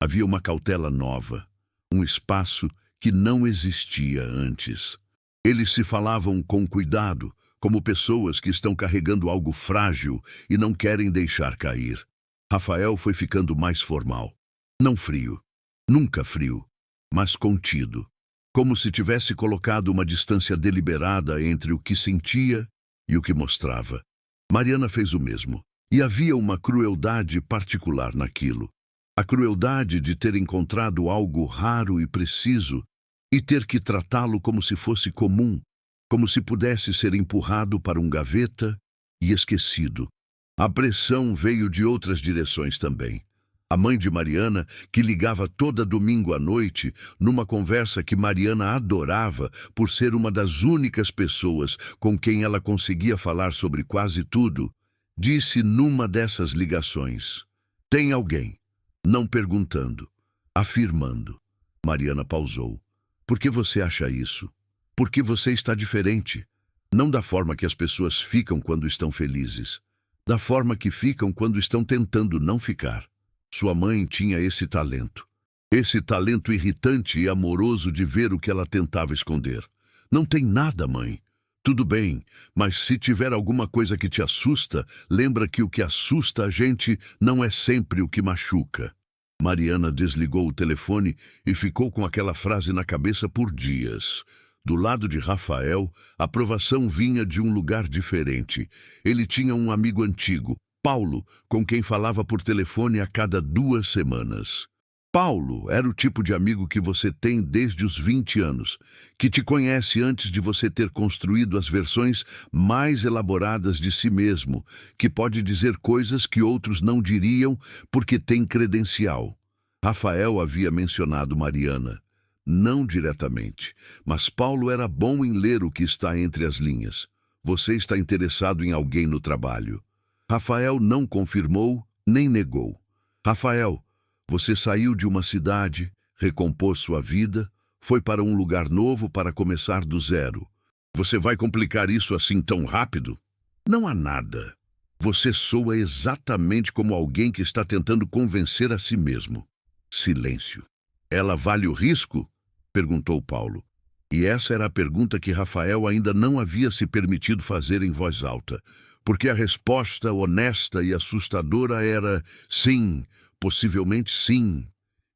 Havia uma cautela nova, um espaço que não existia antes. Eles se falavam com cuidado, como pessoas que estão carregando algo frágil e não querem deixar cair. Rafael foi ficando mais formal. Não frio, nunca frio, mas contido. Como se tivesse colocado uma distância deliberada entre o que sentia e o que mostrava. Mariana fez o mesmo, e havia uma crueldade particular naquilo. A crueldade de ter encontrado algo raro e preciso e ter que tratá-lo como se fosse comum, como se pudesse ser empurrado para um gaveta e esquecido. A pressão veio de outras direções também. A mãe de Mariana, que ligava toda domingo à noite, numa conversa que Mariana adorava por ser uma das únicas pessoas com quem ela conseguia falar sobre quase tudo, disse numa dessas ligações: tem alguém. Não perguntando, afirmando. Mariana pausou. Por que você acha isso? Porque você está diferente. Não da forma que as pessoas ficam quando estão felizes. Da forma que ficam quando estão tentando não ficar. Sua mãe tinha esse talento. Esse talento irritante e amoroso de ver o que ela tentava esconder. Não tem nada, mãe. Tudo bem, mas se tiver alguma coisa que te assusta, lembra que o que assusta a gente não é sempre o que machuca. Mariana desligou o telefone e ficou com aquela frase na cabeça por dias. Do lado de Rafael, a aprovação vinha de um lugar diferente. Ele tinha um amigo antigo, Paulo, com quem falava por telefone a cada 2 semanas. Paulo era o tipo de amigo que você tem desde os 20 anos, que te conhece antes de você ter construído as versões mais elaboradas de si mesmo, que pode dizer coisas que outros não diriam porque tem credencial. Rafael havia mencionado Mariana. Não diretamente, mas Paulo era bom em ler o que está entre as linhas. Você está interessado em alguém no trabalho. Rafael não confirmou nem negou. Rafael, você saiu de uma cidade, recompôs sua vida, foi para um lugar novo para começar do zero. Você vai complicar isso assim tão rápido? Não há nada. Você soa exatamente como alguém que está tentando convencer a si mesmo. Silêncio. Ela vale o risco? Perguntou Paulo. E essa era a pergunta que Rafael ainda não havia se permitido fazer em voz alta, porque a resposta honesta e assustadora era sim, possivelmente sim.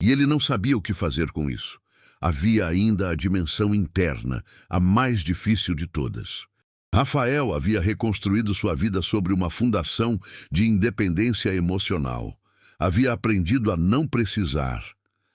E ele não sabia o que fazer com isso. Havia ainda a dimensão interna, a mais difícil de todas. Rafael havia reconstruído sua vida sobre uma fundação de independência emocional. Havia aprendido a não precisar,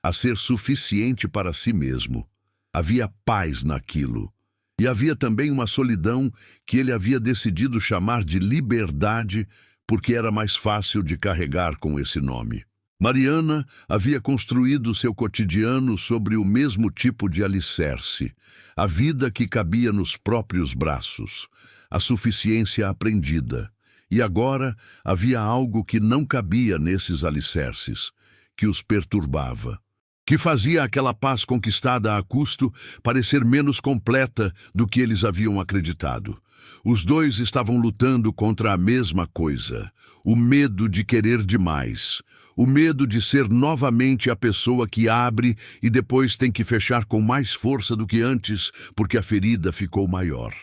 a ser suficiente para si mesmo. Havia paz naquilo. E havia também uma solidão que ele havia decidido chamar de liberdade, porque era mais fácil de carregar com esse nome. Mariana havia construído seu cotidiano sobre o mesmo tipo de alicerce, a vida que cabia nos próprios braços, a suficiência aprendida. E agora havia algo que não cabia nesses alicerces, que os perturbava, que fazia aquela paz conquistada a custo parecer menos completa do que eles haviam acreditado. Os dois estavam lutando contra a mesma coisa, o medo de querer demais, o medo de ser novamente a pessoa que abre e depois tem que fechar com mais força do que antes, porque a ferida ficou maior.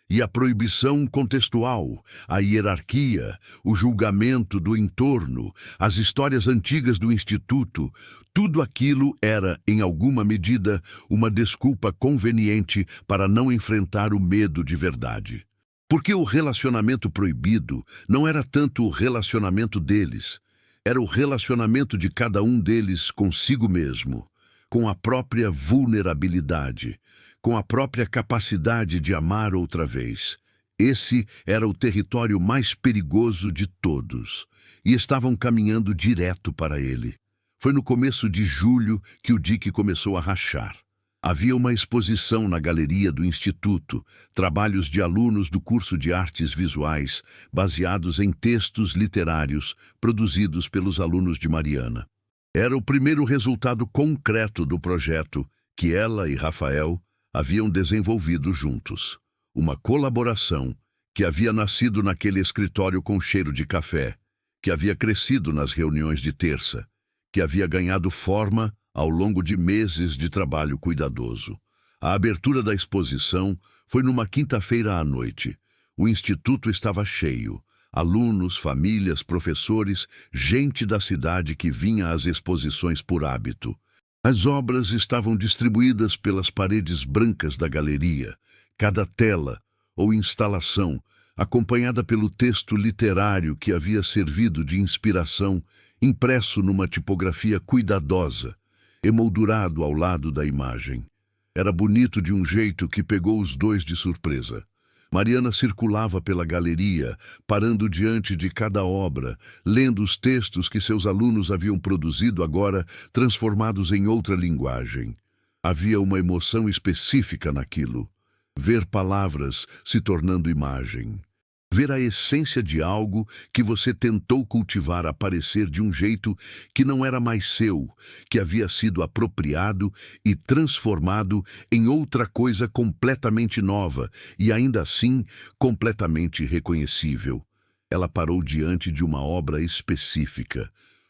E a proibição contextual, a hierarquia, o julgamento do entorno, as histórias antigas do instituto, tudo aquilo era, em alguma medida, uma desculpa conveniente para não enfrentar o medo de verdade. Porque o relacionamento proibido não era tanto o relacionamento deles, era o relacionamento de cada um deles consigo mesmo, com a própria vulnerabilidade, com a própria capacidade de amar outra vez. Esse era o território mais perigoso de todos, e estavam caminhando direto para ele. Foi no começo de julho que o dique começou a rachar. Havia uma exposição na galeria do Instituto, trabalhos de alunos do curso de artes visuais, baseados em textos literários produzidos pelos alunos de Mariana. Era o primeiro resultado concreto do projeto que ela e Rafael haviam desenvolvido juntos. Uma colaboração que havia nascido naquele escritório com cheiro de café, que havia crescido nas reuniões de terça, que havia ganhado forma ao longo de meses de trabalho cuidadoso. A abertura da exposição foi numa quinta-feira à noite. O instituto estava cheio. Alunos, famílias, professores, gente da cidade que vinha às exposições por hábito. As obras estavam distribuídas pelas paredes brancas da galeria, cada tela ou instalação acompanhada pelo texto literário que havia servido de inspiração, impresso numa tipografia cuidadosa, emoldurado ao lado da imagem. Era bonito de um jeito que pegou os dois de surpresa. Mariana circulava pela galeria, parando diante de cada obra, lendo os textos que seus alunos haviam produzido agora, transformados em outra linguagem. Havia uma emoção específica naquilo. Ver palavras se tornando imagem. Ver a essência de algo que você tentou cultivar aparecer de um jeito que não era mais seu, que havia sido apropriado e transformado em outra coisa completamente nova e ainda assim completamente reconhecível. Ela parou diante de uma obra específica.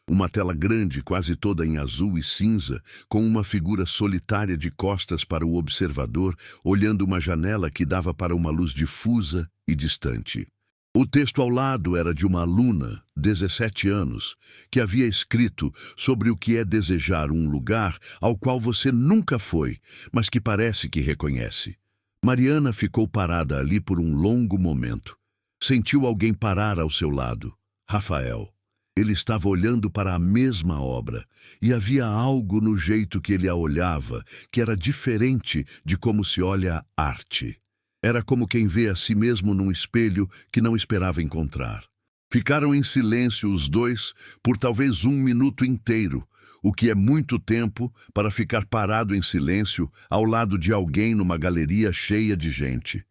Uma tela grande, quase toda em azul e cinza, com uma figura solitária de costas para o observador, olhando uma janela que dava para uma luz difusa e distante. O texto ao lado era de uma aluna, 17 anos, que havia escrito sobre o que é desejar um lugar ao qual você nunca foi, mas que parece que reconhece. Mariana ficou parada ali por um longo momento. Sentiu alguém parar ao seu lado. Rafael. Ele estava olhando para a mesma obra, e havia algo no jeito que ele a olhava que era diferente de como se olha a arte. Era como quem vê a si mesmo num espelho que não esperava encontrar. Ficaram em silêncio os dois por talvez 1 minuto inteiro, o que é muito tempo para ficar parado em silêncio ao lado de alguém numa galeria cheia de gente.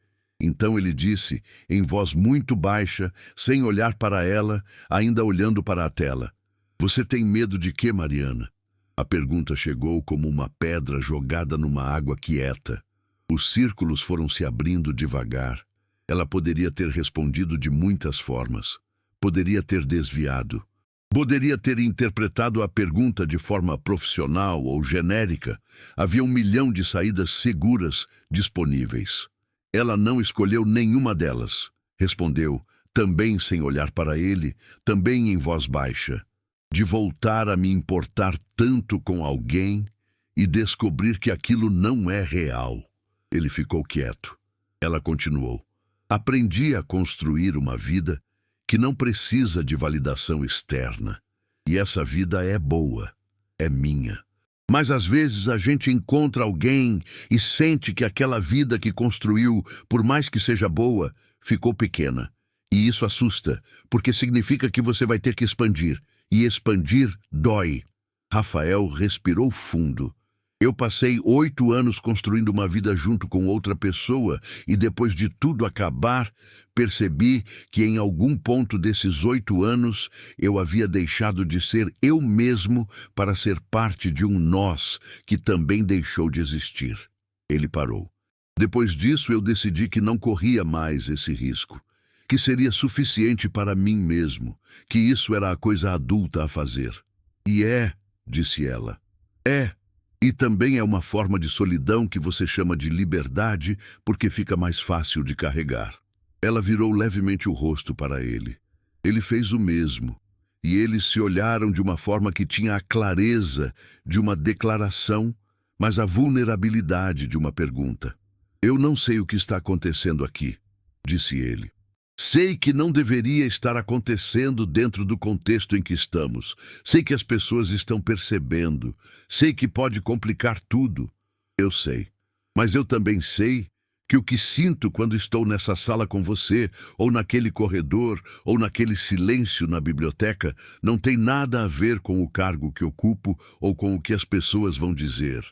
Então ele disse, em voz muito baixa, sem olhar para ela, ainda olhando para a tela: "Você tem medo de quê, Mariana?" A pergunta chegou como uma pedra jogada numa água quieta. Os círculos foram se abrindo devagar. Ela poderia ter respondido de muitas formas. Poderia ter desviado. Poderia ter interpretado a pergunta de forma profissional ou genérica. Havia 1 milhão de saídas seguras disponíveis. Ela não escolheu nenhuma delas. Respondeu, também sem olhar para ele, também em voz baixa: "De voltar a me importar tanto com alguém e descobrir que aquilo não é real." Ele ficou quieto. Ela continuou: "Aprendi a construir uma vida que não precisa de validação externa. E essa vida é boa, é minha. Mas às vezes a gente encontra alguém e sente que aquela vida que construiu, por mais que seja boa, ficou pequena. E isso assusta, porque significa que você vai ter que expandir. E expandir dói." Rafael respirou fundo. "Eu passei 8 anos construindo uma vida junto com outra pessoa e depois de tudo acabar, percebi que em algum ponto desses 8 anos eu havia deixado de ser eu mesmo para ser parte de um nós que também deixou de existir." Ele parou. "Depois disso eu decidi que não corria mais esse risco, que seria suficiente para mim mesmo, que isso era a coisa adulta a fazer." "E é", disse ela, "é. E também é uma forma de solidão que você chama de liberdade porque fica mais fácil de carregar." Ela virou levemente o rosto para ele. Ele fez o mesmo. E eles se olharam de uma forma que tinha a clareza de uma declaração, mas a vulnerabilidade de uma pergunta. "Eu não sei o que está acontecendo aqui", disse ele. "Sei que não deveria estar acontecendo dentro do contexto em que estamos. Sei que as pessoas estão percebendo. Sei que pode complicar tudo. Eu sei. Mas eu também sei que o que sinto quando estou nessa sala com você, ou naquele corredor, ou naquele silêncio na biblioteca, não tem nada a ver com o cargo que ocupo ou com o que as pessoas vão dizer.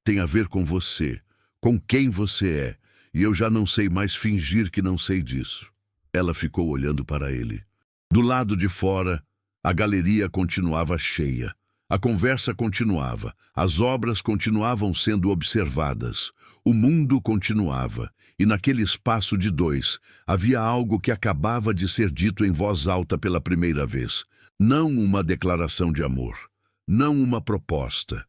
Tem a ver com você, com quem você é. E eu já não sei mais fingir que não sei disso." Ela ficou olhando para ele. Do lado de fora, a galeria continuava cheia. A conversa continuava. As obras continuavam sendo observadas. O mundo continuava. E naquele espaço de dois, havia algo que acabava de ser dito em voz alta pela primeira vez. Não uma declaração de amor. Não uma proposta.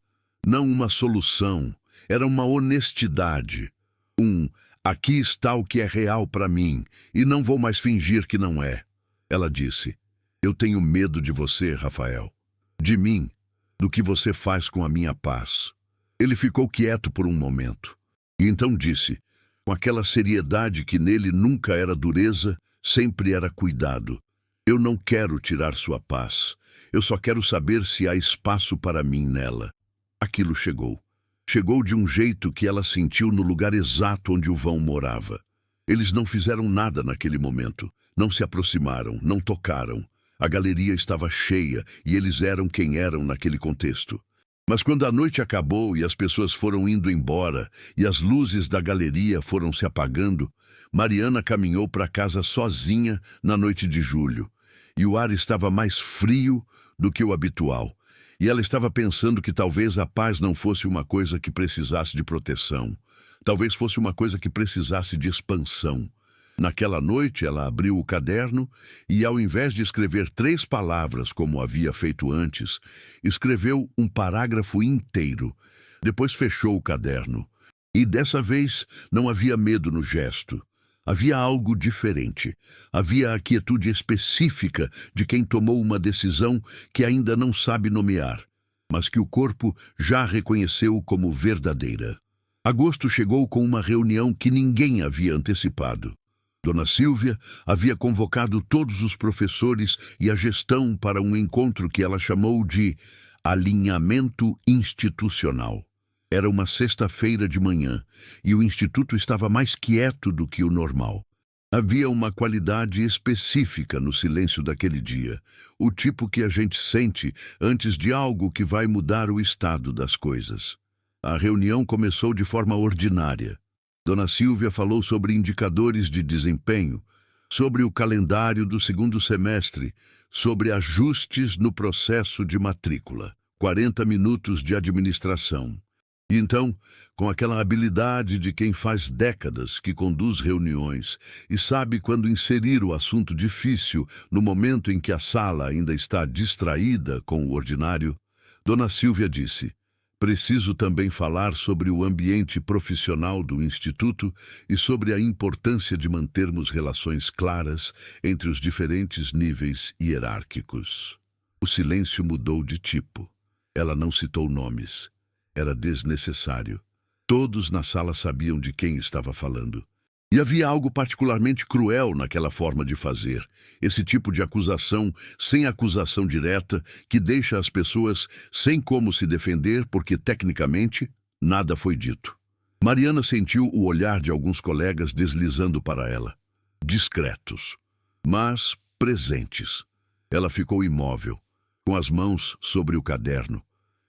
Não uma solução. Era uma honestidade. "Aqui está o que é real para mim, e não vou mais fingir que não é." Ela disse: "Eu tenho medo de você, Rafael. De mim, do que você faz com a minha paz." Ele ficou quieto por um momento. E então disse, com aquela seriedade que nele nunca era dureza, sempre era cuidado: "Eu não quero tirar sua paz. Eu só quero saber se há espaço para mim nela." Aquilo chegou. Chegou de um jeito que ela sentiu no lugar exato onde o vão morava. Eles não fizeram nada naquele momento. Não se aproximaram, não tocaram. A galeria estava cheia e eles eram quem eram naquele contexto. Mas quando a noite acabou e as pessoas foram indo embora e as luzes da galeria foram se apagando, Mariana caminhou para casa sozinha na noite de julho. E o ar estava mais frio do que o habitual. E ela estava pensando que talvez a paz não fosse uma coisa que precisasse de proteção. Talvez fosse uma coisa que precisasse de expansão. Naquela noite, ela abriu o caderno e, ao invés de escrever 3 palavras, como havia feito antes, escreveu um parágrafo inteiro. Depois fechou o caderno. E dessa vez não havia medo no gesto. Havia algo diferente. Havia a quietude específica de quem tomou uma decisão que ainda não sabe nomear, mas que o corpo já reconheceu como verdadeira. Agosto chegou com uma reunião que ninguém havia antecipado. Dona Silvia havia convocado todos os professores e a gestão para um encontro que ela chamou de alinhamento institucional. Era uma sexta-feira de manhã e o instituto estava mais quieto do que o normal. Havia uma qualidade específica no silêncio daquele dia, o tipo que a gente sente antes de algo que vai mudar o estado das coisas. A reunião começou de forma ordinária. Dona Silvia falou sobre indicadores de desempenho, sobre o calendário do segundo semestre, sobre ajustes no processo de matrícula, 40 minutos de administração. E então, com aquela habilidade de quem faz décadas que conduz reuniões e sabe quando inserir o assunto difícil no momento em que a sala ainda está distraída com o ordinário, Dona Silvia disse: preciso também falar sobre o ambiente profissional do Instituto e sobre a importância de mantermos relações claras entre os diferentes níveis hierárquicos. O silêncio mudou de tipo. Ela não citou nomes. Era desnecessário. Todos na sala sabiam de quem estava falando. E havia algo particularmente cruel naquela forma de fazer, esse tipo de acusação sem acusação direta que deixa as pessoas sem como se defender porque, tecnicamente, nada foi dito. Mariana sentiu o olhar de alguns colegas deslizando para ela. Discretos, mas presentes. Ela ficou imóvel, com as mãos sobre o caderno,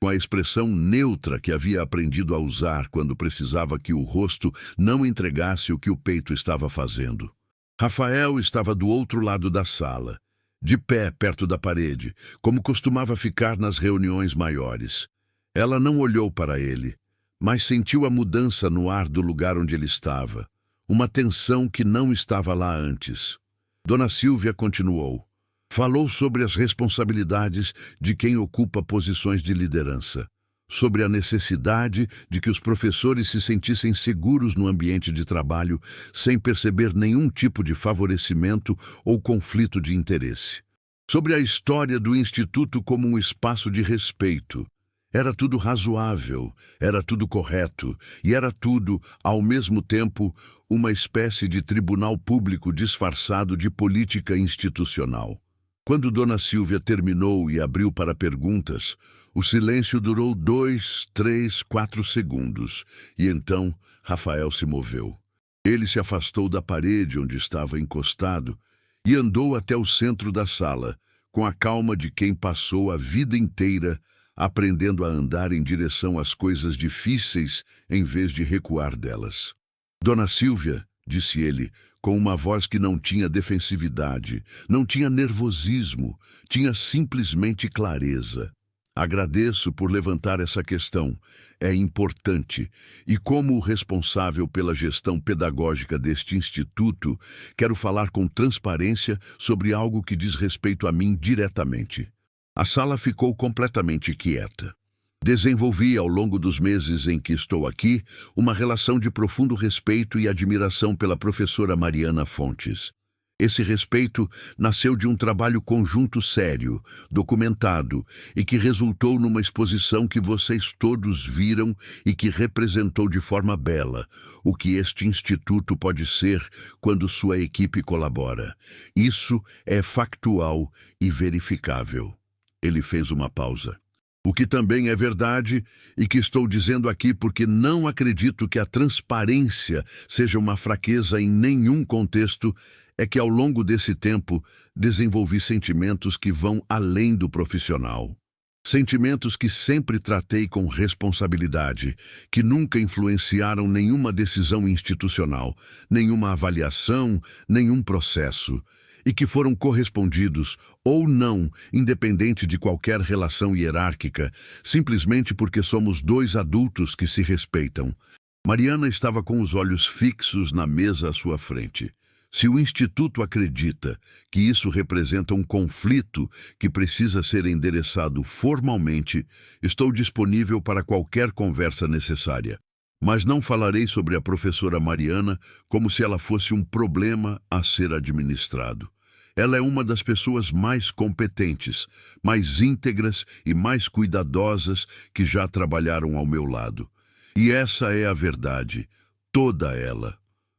com a expressão neutra que havia aprendido a usar quando precisava que o rosto não entregasse o que o peito estava fazendo. Rafael estava do outro lado da sala, de pé perto da parede, como costumava ficar nas reuniões maiores. Ela não olhou para ele, mas sentiu a mudança no ar do lugar onde ele estava, uma tensão que não estava lá antes. Dona Silvia continuou. Falou sobre as responsabilidades de quem ocupa posições de liderança, sobre a necessidade de que os professores se sentissem seguros no ambiente de trabalho sem perceber nenhum tipo de favorecimento ou conflito de interesse, sobre a história do Instituto como um espaço de respeito. Era tudo razoável, era tudo correto e era tudo, ao mesmo tempo, uma espécie de tribunal público disfarçado de política institucional. Quando Dona Silvia terminou e abriu para perguntas, o silêncio durou 2, 3, 4 segundos, e então Rafael se moveu. Ele se afastou da parede onde estava encostado e andou até o centro da sala, com a calma de quem passou a vida inteira aprendendo a andar em direção às coisas difíceis em vez de recuar delas. Dona Silvia, disse ele, com uma voz que não tinha defensividade, não tinha nervosismo, tinha simplesmente clareza. Agradeço por levantar essa questão. É importante. E como responsável pela gestão pedagógica deste instituto, quero falar com transparência sobre algo que diz respeito a mim diretamente. A sala ficou completamente quieta. Desenvolvi, ao longo dos meses em que estou aqui, uma relação de profundo respeito e admiração pela professora Mariana Fontes. Esse respeito nasceu de um trabalho conjunto sério, documentado, e que resultou numa exposição que vocês todos viram e que representou de forma bela o que este instituto pode ser quando sua equipe colabora. Isso é factual e verificável. Ele fez uma pausa. O que também é verdade, e que estou dizendo aqui porque não acredito que a transparência seja uma fraqueza em nenhum contexto, é que ao longo desse tempo desenvolvi sentimentos que vão além do profissional. Sentimentos que sempre tratei com responsabilidade, que nunca influenciaram nenhuma decisão institucional, nenhuma avaliação, nenhum processo, e que foram correspondidos ou não, independente de qualquer relação hierárquica, simplesmente porque somos dois adultos que se respeitam. Mariana estava com os olhos fixos na mesa à sua frente. Se o Instituto acredita que isso representa um conflito que precisa ser endereçado formalmente, estou disponível para qualquer conversa necessária. Mas não falarei sobre a professora Mariana como se ela fosse um problema a ser administrado. Ela é uma das pessoas mais competentes, mais íntegras e mais cuidadosas que já trabalharam ao meu lado. E essa é a verdade, toda ela.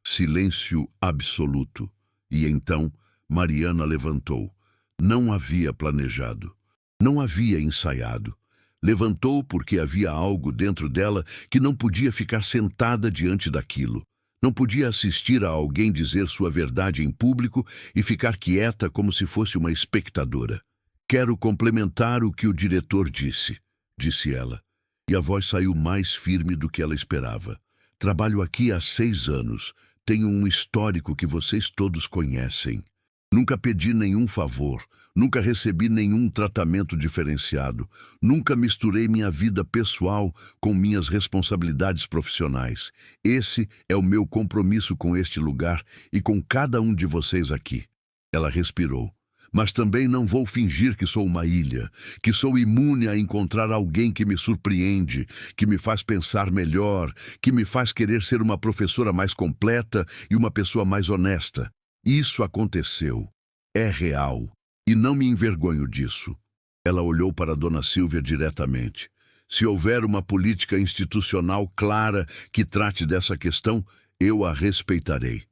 Silêncio absoluto. E então Mariana levantou. Não havia planejado. Não havia ensaiado. Levantou porque havia algo dentro dela que não podia ficar sentada diante daquilo. Não podia assistir a alguém dizer sua verdade em público e ficar quieta como se fosse uma espectadora. Quero complementar o que o diretor disse, disse ela. E a voz saiu mais firme do que ela esperava. Trabalho aqui há 6 anos. Tenho um histórico que vocês todos conhecem. Nunca pedi nenhum favor. Nunca recebi nenhum tratamento diferenciado. Nunca misturei minha vida pessoal com minhas responsabilidades profissionais. Esse é o meu compromisso com este lugar e com cada um de vocês aqui. Ela respirou. Mas também não vou fingir que sou uma ilha, que sou imune a encontrar alguém que me surpreende, que me faz pensar melhor, que me faz querer ser uma professora mais completa e uma pessoa mais honesta. Isso aconteceu. É real. E não me envergonho disso. Ela olhou para Dona Sílvia diretamente. Se houver uma política institucional clara que trate dessa questão, eu a respeitarei.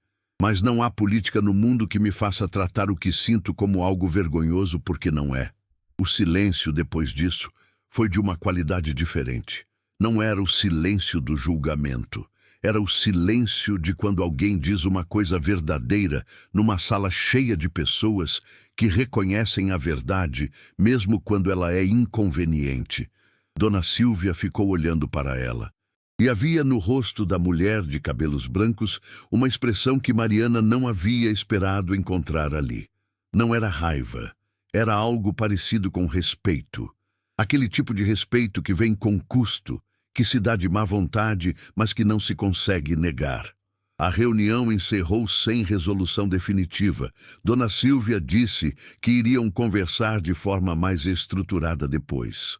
Mas não há política no mundo que me faça tratar o que sinto como algo vergonhoso, porque não é. O silêncio, depois disso, foi de uma qualidade diferente. Não era o silêncio do julgamento. Era o silêncio de quando alguém diz uma coisa verdadeira numa sala cheia de pessoas que reconhecem a verdade, mesmo quando ela é inconveniente. Dona Sílvia ficou olhando para ela. E havia no rosto da mulher de cabelos brancos uma expressão que Mariana não havia esperado encontrar ali. Não era raiva, era algo parecido com respeito. Aquele tipo de respeito que vem com custo, que se dá de má vontade, mas que não se consegue negar. A reunião encerrou sem resolução definitiva. Dona Sílvia disse que iriam conversar de forma mais estruturada depois.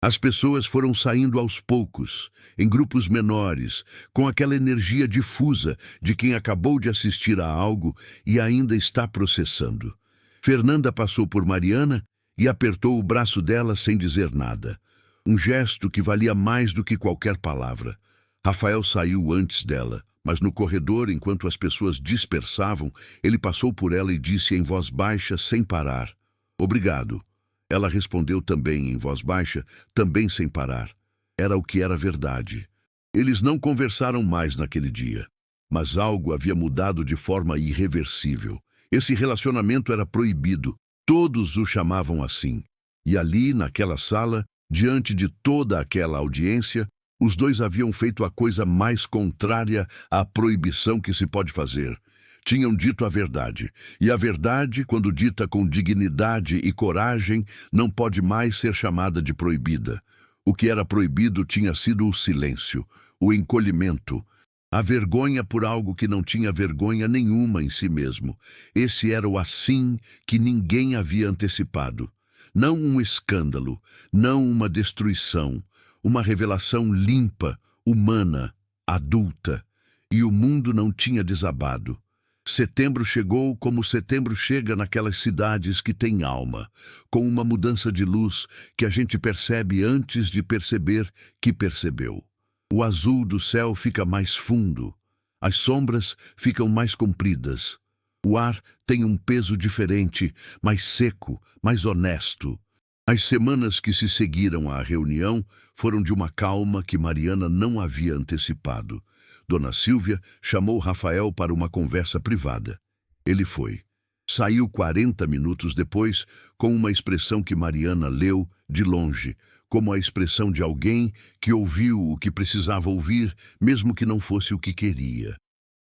As pessoas foram saindo aos poucos, em grupos menores, com aquela energia difusa de quem acabou de assistir a algo e ainda está processando. Fernanda passou por Mariana e apertou o braço dela sem dizer nada. Um gesto que valia mais do que qualquer palavra. Rafael saiu antes dela, mas no corredor, enquanto as pessoas dispersavam, ele passou por ela e disse em voz baixa, sem parar: "Obrigado." Ela respondeu também em voz baixa, também sem parar. Era o que era verdade. Eles não conversaram mais naquele dia, mas algo havia mudado de forma irreversível. Esse relacionamento era proibido, todos o chamavam assim. E ali, naquela sala, diante de toda aquela audiência, os dois haviam feito a coisa mais contrária à proibição que se pode fazer. Tinham dito a verdade, e a verdade, quando dita com dignidade e coragem, não pode mais ser chamada de proibida. O que era proibido tinha sido o silêncio, o encolhimento, a vergonha por algo que não tinha vergonha nenhuma em si mesmo. Esse era o assim que ninguém havia antecipado. Não um escândalo, não uma destruição, uma revelação limpa, humana, adulta. E o mundo não tinha desabado. Setembro chegou como setembro chega naquelas cidades que têm alma, com uma mudança de luz que a gente percebe antes de perceber que percebeu. O azul do céu fica mais fundo, as sombras ficam mais compridas. O ar tem um peso diferente, mais seco, mais honesto. As semanas que se seguiram à reunião foram de uma calma que Mariana não havia antecipado. Dona Sílvia chamou Rafael para uma conversa privada. Ele foi. Saiu 40 minutos depois, com uma expressão que Mariana leu de longe, como a expressão de alguém que ouviu o que precisava ouvir, mesmo que não fosse o que queria.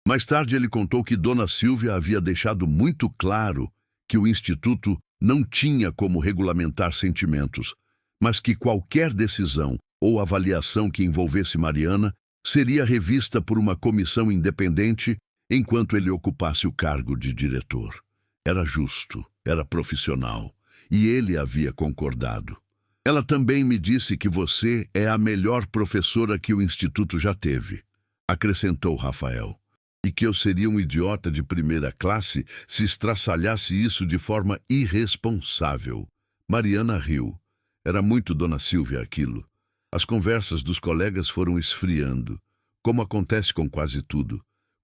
Mais tarde ele contou que Dona Sílvia havia deixado muito claro que o Instituto não tinha como regulamentar sentimentos, mas que qualquer decisão ou avaliação que envolvesse Mariana seria revista por uma comissão independente enquanto ele ocupasse o cargo de diretor. Era justo, era profissional, e ele havia concordado. Ela também me disse que você é a melhor professora que o Instituto já teve, acrescentou Rafael, e que eu seria um idiota de primeira classe se estraçalhasse isso de forma irresponsável. Mariana riu. Era muito Dona Sílvia aquilo. As conversas dos colegas foram esfriando, como acontece com quase tudo.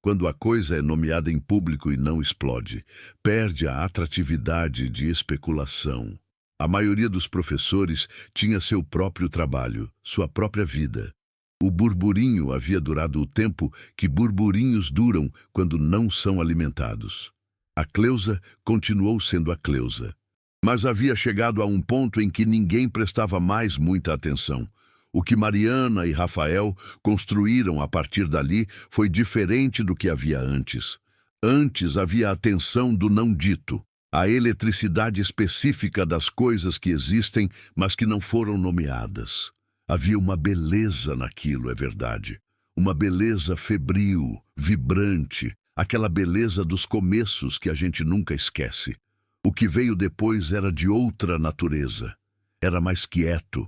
Quando a coisa é nomeada em público e não explode, perde a atratividade de especulação. A maioria dos professores tinha seu próprio trabalho, sua própria vida. O burburinho havia durado o tempo que burburinhos duram quando não são alimentados. A Cleusa continuou sendo a Cleusa. Mas havia chegado a um ponto em que ninguém prestava mais muita atenção. O que Mariana e Rafael construíram a partir dali foi diferente do que havia antes. Antes havia a tensão do não dito, a eletricidade específica das coisas que existem, mas que não foram nomeadas. Havia uma beleza naquilo, é verdade. Uma beleza febril, vibrante, aquela beleza dos começos que a gente nunca esquece. O que veio depois era de outra natureza. Era mais quieto,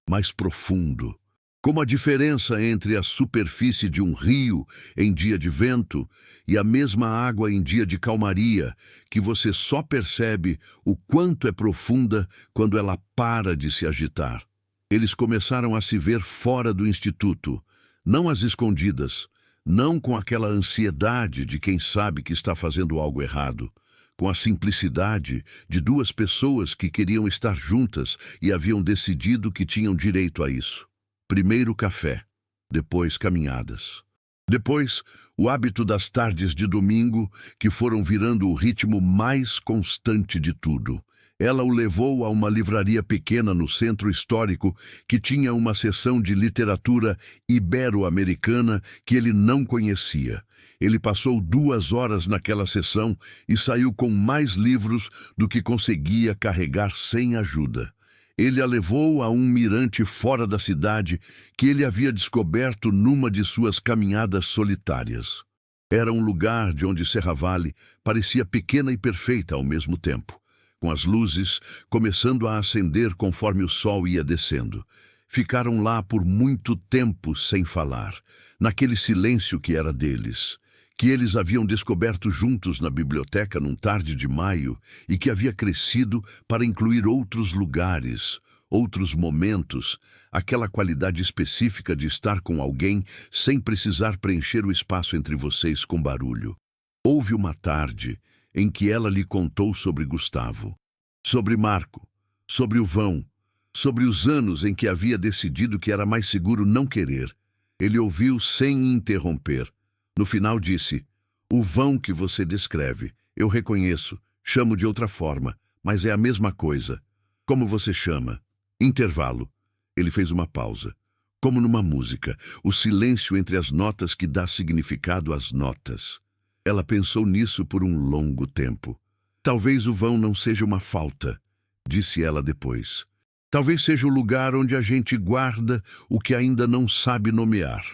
mais profundo. Como a diferença entre a superfície de um rio em dia de vento e a mesma água em dia de calmaria, que você só percebe o quanto é profunda quando ela para de se agitar. Eles começaram a se ver fora do instituto, não às escondidas, não com aquela ansiedade de quem sabe que está fazendo algo errado, com a simplicidade de duas pessoas que queriam estar juntas e haviam decidido que tinham direito a isso. Primeiro café, depois caminhadas. Depois, o hábito das tardes de domingo, que foram virando o ritmo mais constante de tudo. Ela o levou a uma livraria pequena no centro histórico que tinha uma seção de literatura ibero-americana que ele não conhecia. Ele passou 2 horas naquela seção e saiu com mais livros do que conseguia carregar sem ajuda. Ele a levou a um mirante fora da cidade que ele havia descoberto numa de suas caminhadas solitárias. Era um lugar de onde Serravalle parecia pequena e perfeita ao mesmo tempo, com as luzes começando a acender conforme o sol ia descendo. Ficaram lá por muito tempo sem falar, naquele silêncio que era deles, que eles haviam descoberto juntos na biblioteca num tarde de maio e que havia crescido para incluir outros lugares, outros momentos, aquela qualidade específica de estar com alguém sem precisar preencher o espaço entre vocês com barulho. Houve uma tarde em que ela lhe contou sobre Gustavo, sobre Marco, sobre o vão, sobre os anos em que havia decidido que era mais seguro não querer. Ele ouviu sem interromper. No final disse: "O vão que você descreve, eu reconheço, chamo de outra forma, mas é a mesma coisa. Como você chama?" Intervalo. Ele fez uma pausa. Como numa música, o silêncio entre as notas que dá significado às notas. Ela pensou nisso por um longo tempo. "Talvez o vão não seja uma falta", disse ela depois. "Talvez seja o lugar onde a gente guarda o que ainda não sabe nomear.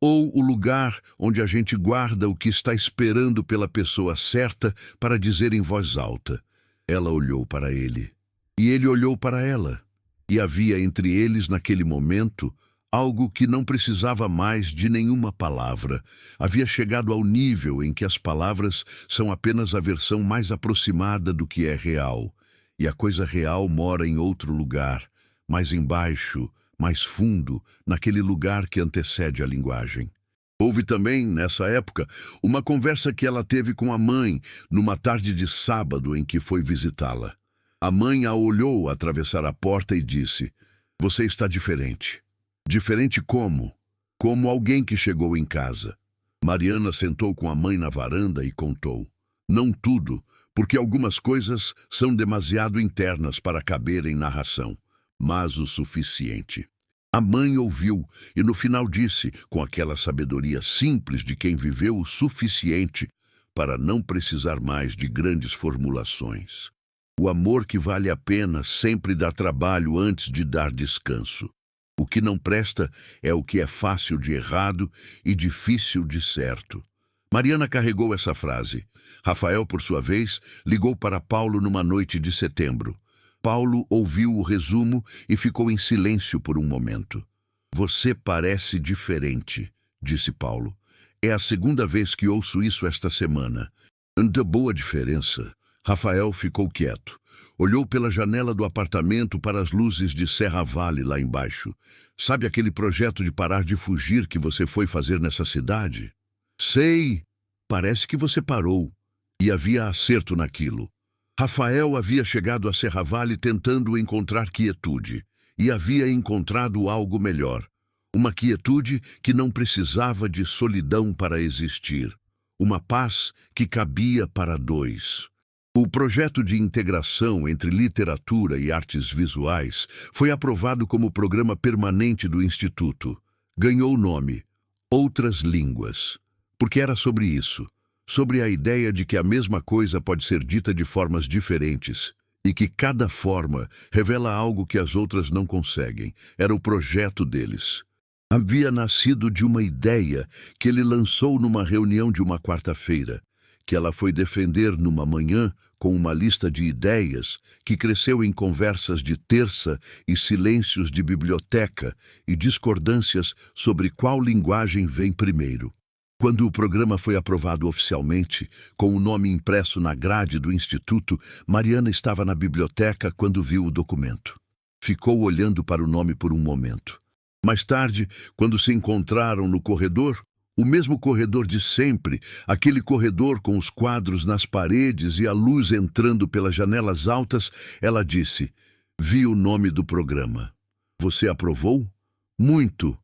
Ou o lugar onde a gente guarda o que está esperando pela pessoa certa para dizer em voz alta." Ela olhou para ele. E ele olhou para ela. E havia entre eles, naquele momento, algo que não precisava mais de nenhuma palavra. Havia chegado ao nível em que as palavras são apenas a versão mais aproximada do que é real. E a coisa real mora em outro lugar, mais embaixo, mais fundo, naquele lugar que antecede a linguagem. Houve também, nessa época, uma conversa que ela teve com a mãe, numa tarde de sábado em que foi visitá-la. A mãe a olhou atravessar a porta e disse: "Você está diferente." "Diferente como?" "Como alguém que chegou em casa." Mariana sentou com a mãe na varanda e contou. Não tudo, porque algumas coisas são demasiado internas para caber em narração, mas o suficiente. A mãe ouviu e no final disse, com aquela sabedoria simples de quem viveu o suficiente para não precisar mais de grandes formulações: "O amor que vale a pena sempre dá trabalho antes de dar descanso. O que não presta é o que é fácil de errado e difícil de certo." Mariana carregou essa frase. Rafael, por sua vez, ligou para Paulo numa noite de setembro. Paulo ouviu o resumo e ficou em silêncio por um momento. "Você parece diferente", disse Paulo. "É a segunda vez que ouço isso esta semana." "Anda boa diferença." Rafael ficou quieto. Olhou pela janela do apartamento para as luzes de Serravalle lá embaixo. "Sabe aquele projeto de parar de fugir que você foi fazer nessa cidade?" "Sei." parece que você parou. E havia acerto naquilo. Rafael havia chegado a Serravalle tentando encontrar quietude, e havia encontrado algo melhor. Uma quietude que não precisava de solidão para existir. Uma paz que cabia para dois. O projeto de integração entre literatura e artes visuais foi aprovado como programa permanente do Instituto. Ganhou o nome Outras Línguas, porque era sobre isso, sobre a ideia de que a mesma coisa pode ser dita de formas diferentes e que cada forma revela algo que as outras não conseguem. Era o projeto deles. Havia nascido de uma ideia que ele lançou numa reunião de uma quarta-feira, que ela foi defender numa manhã com uma lista de ideias que cresceu em conversas de terça e silêncios de biblioteca e discordâncias sobre qual linguagem vem primeiro. Quando o programa foi aprovado oficialmente, com o nome impresso na grade do Instituto, Mariana estava na biblioteca quando viu o documento. Ficou olhando para o nome por um momento. Mais tarde, quando se encontraram no corredor, o mesmo corredor de sempre, aquele corredor com os quadros nas paredes e a luz entrando pelas janelas altas, ela disse: "Vi o nome do programa. Você aprovou?" "Muito."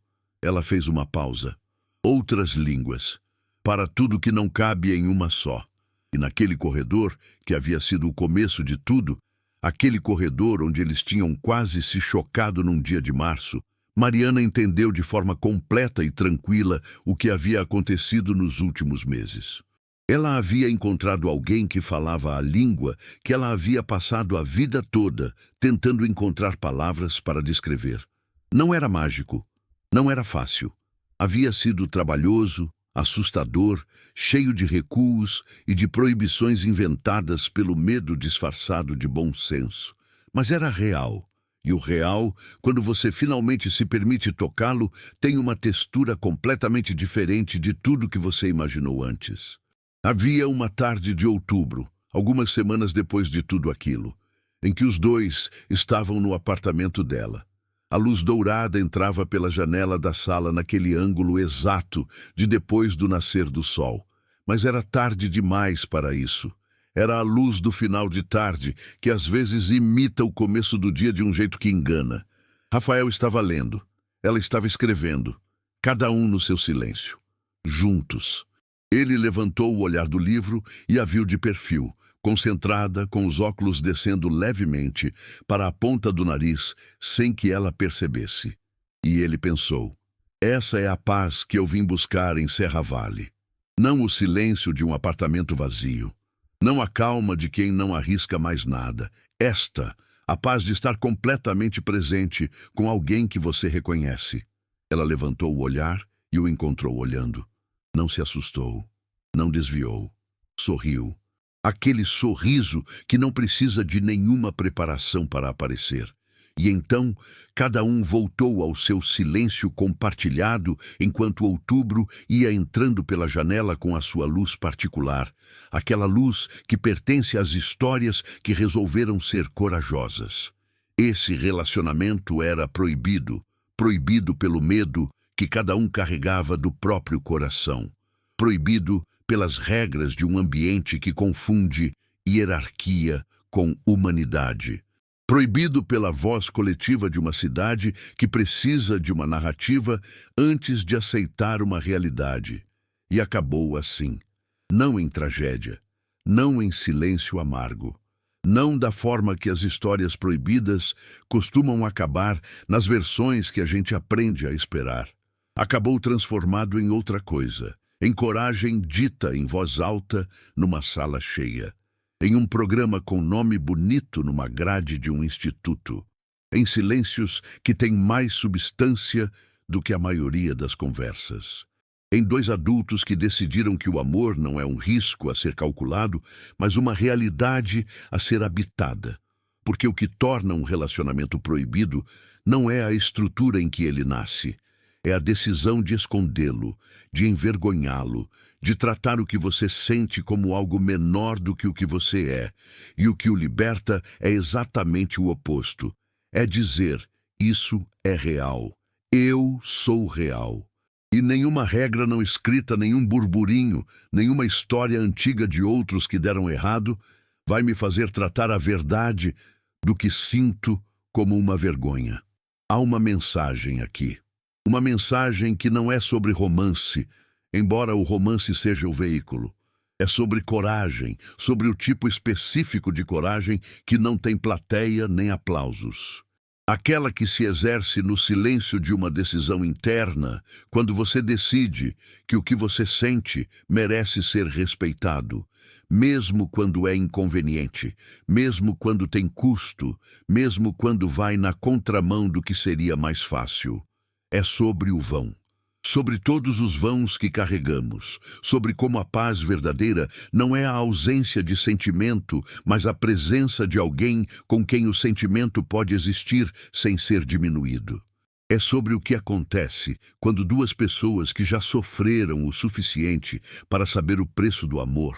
Ela fez uma pausa. Outras línguas. Para tudo que não cabe em uma só. E naquele corredor, que havia sido o começo de tudo, aquele corredor onde eles tinham quase se chocado num dia de março, Mariana entendeu de forma completa e tranquila o que havia acontecido nos últimos meses. Ela havia encontrado alguém que falava a língua que ela havia passado a vida toda tentando encontrar palavras para descrever. Não era mágico, não era fácil. Havia sido trabalhoso, assustador, cheio de recuos e de proibições inventadas pelo medo disfarçado de bom senso. Mas era real. E o real, quando você finalmente se permite tocá-lo, tem uma textura completamente diferente de tudo que você imaginou antes. Havia uma tarde de outubro, algumas semanas depois de tudo aquilo, em que os dois estavam no apartamento dela. A luz dourada entrava pela janela da sala naquele ângulo exato de depois do nascer do sol. Mas era tarde demais para isso. Era a luz do final de tarde, que às vezes imita o começo do dia de um jeito que engana. Rafael estava lendo. Ela estava escrevendo. Cada um no seu silêncio. Juntos. Ele levantou o olhar do livro e a viu de perfil, concentrada, com os óculos descendo levemente para a ponta do nariz, sem que ela percebesse. E ele pensou: essa é a paz que eu vim buscar em Serravalle. Não o silêncio de um apartamento vazio. Não a calma de quem não arrisca mais nada. A paz de estar completamente presente com alguém que você reconhece. Ela levantou o olhar e o encontrou olhando. Não se assustou, não desviou, sorriu. Aquele sorriso que não precisa de nenhuma preparação para aparecer. E então, cada um voltou ao seu silêncio compartilhado enquanto outubro ia entrando pela janela com a sua luz particular, aquela luz que pertence às histórias que resolveram ser corajosas. Esse relacionamento era proibido, proibido pelo medo que cada um carregava do próprio coração, proibido pelas regras de um ambiente que confunde hierarquia com humanidade. Proibido pela voz coletiva de uma cidade que precisa de uma narrativa antes de aceitar uma realidade. E acabou assim. Não em tragédia, não em silêncio amargo, não da forma que as histórias proibidas costumam acabar nas versões que a gente aprende a esperar. Acabou transformado em outra coisa, em coragem dita em voz alta numa sala cheia. Em um programa com nome bonito numa grade de um instituto, em silêncios que têm mais substância do que a maioria das conversas. Em dois adultos que decidiram que o amor não é um risco a ser calculado, mas uma realidade a ser habitada, porque o que torna um relacionamento proibido não é a estrutura em que ele nasce, é a decisão de escondê-lo, de envergonhá-lo, de tratar o que você sente como algo menor do que o que você é. E o que o liberta é exatamente o oposto. É dizer: isso é real. Eu sou real. E nenhuma regra não escrita, nenhum burburinho, nenhuma história antiga de outros que deram errado vai me fazer tratar a verdade do que sinto como uma vergonha. Há uma mensagem aqui. Uma mensagem que não é sobre romance, embora o romance seja o veículo. É sobre coragem, sobre o tipo específico de coragem que não tem plateia nem aplausos. Aquela que se exerce no silêncio de uma decisão interna, quando você decide que o que você sente merece ser respeitado, mesmo quando é inconveniente, mesmo quando tem custo, mesmo quando vai na contramão do que seria mais fácil. É sobre o vão. Sobre todos os vãos que carregamos, sobre como a paz verdadeira não é a ausência de sentimento, mas a presença de alguém com quem o sentimento pode existir sem ser diminuído. É sobre o que acontece quando duas pessoas que já sofreram o suficiente para saber o preço do amor,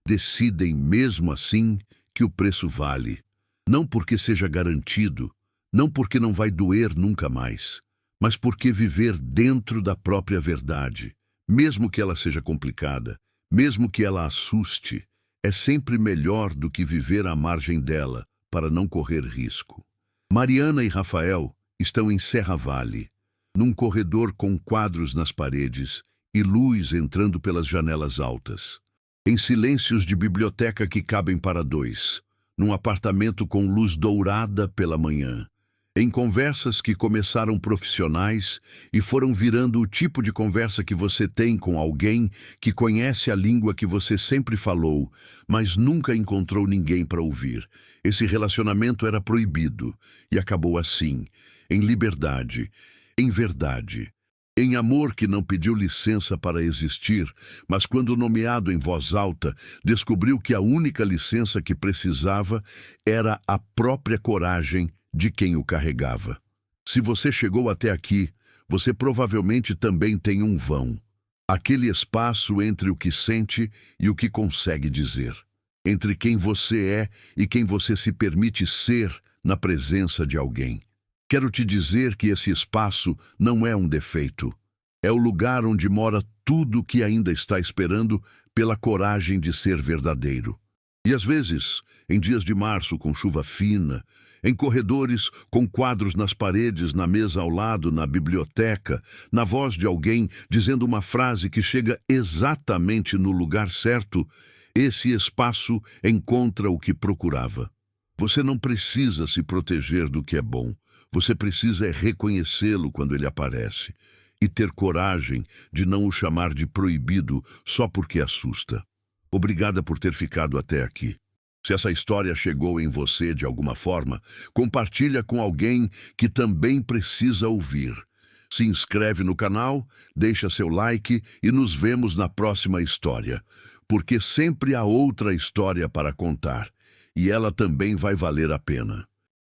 decidem mesmo assim que o preço vale. Não porque seja garantido, não porque não vai doer nunca mais, mas porque viver dentro da própria verdade, mesmo que ela seja complicada, mesmo que ela assuste, é sempre melhor do que viver à margem dela, para não correr risco. Mariana e Rafael estão em Serra Vale, num corredor com quadros nas paredes e luz entrando pelas janelas altas. Em silêncios de biblioteca que cabem para dois, num apartamento com luz dourada pela manhã. Em conversas que começaram profissionais e foram virando o tipo de conversa que você tem com alguém que conhece a língua que você sempre falou, mas nunca encontrou ninguém para ouvir. Esse relacionamento era proibido e acabou assim, em liberdade, em verdade, em amor que não pediu licença para existir, mas quando nomeado em voz alta, descobriu que a única licença que precisava era a própria coragem de quem o carregava. Se você chegou até aqui, você provavelmente também tem um vão. Aquele espaço entre o que sente e o que consegue dizer. Entre quem você é e quem você se permite ser na presença de alguém. Quero te dizer que esse espaço não é um defeito. É o lugar onde mora tudo que ainda está esperando pela coragem de ser verdadeiro. E às vezes, em dias de março com chuva fina, em corredores com quadros nas paredes, na mesa ao lado, na biblioteca, na voz de alguém dizendo uma frase que chega exatamente no lugar certo, esse espaço encontra o que procurava. Você não precisa se proteger do que é bom. Você precisa reconhecê-lo quando ele aparece e ter coragem de não o chamar de proibido só porque assusta. Obrigada por ter ficado até aqui. Se essa história chegou em você de alguma forma, compartilha com alguém que também precisa ouvir. Se inscreve no canal, deixa seu like e nos vemos na próxima história, porque sempre há outra história para contar, e ela também vai valer a pena.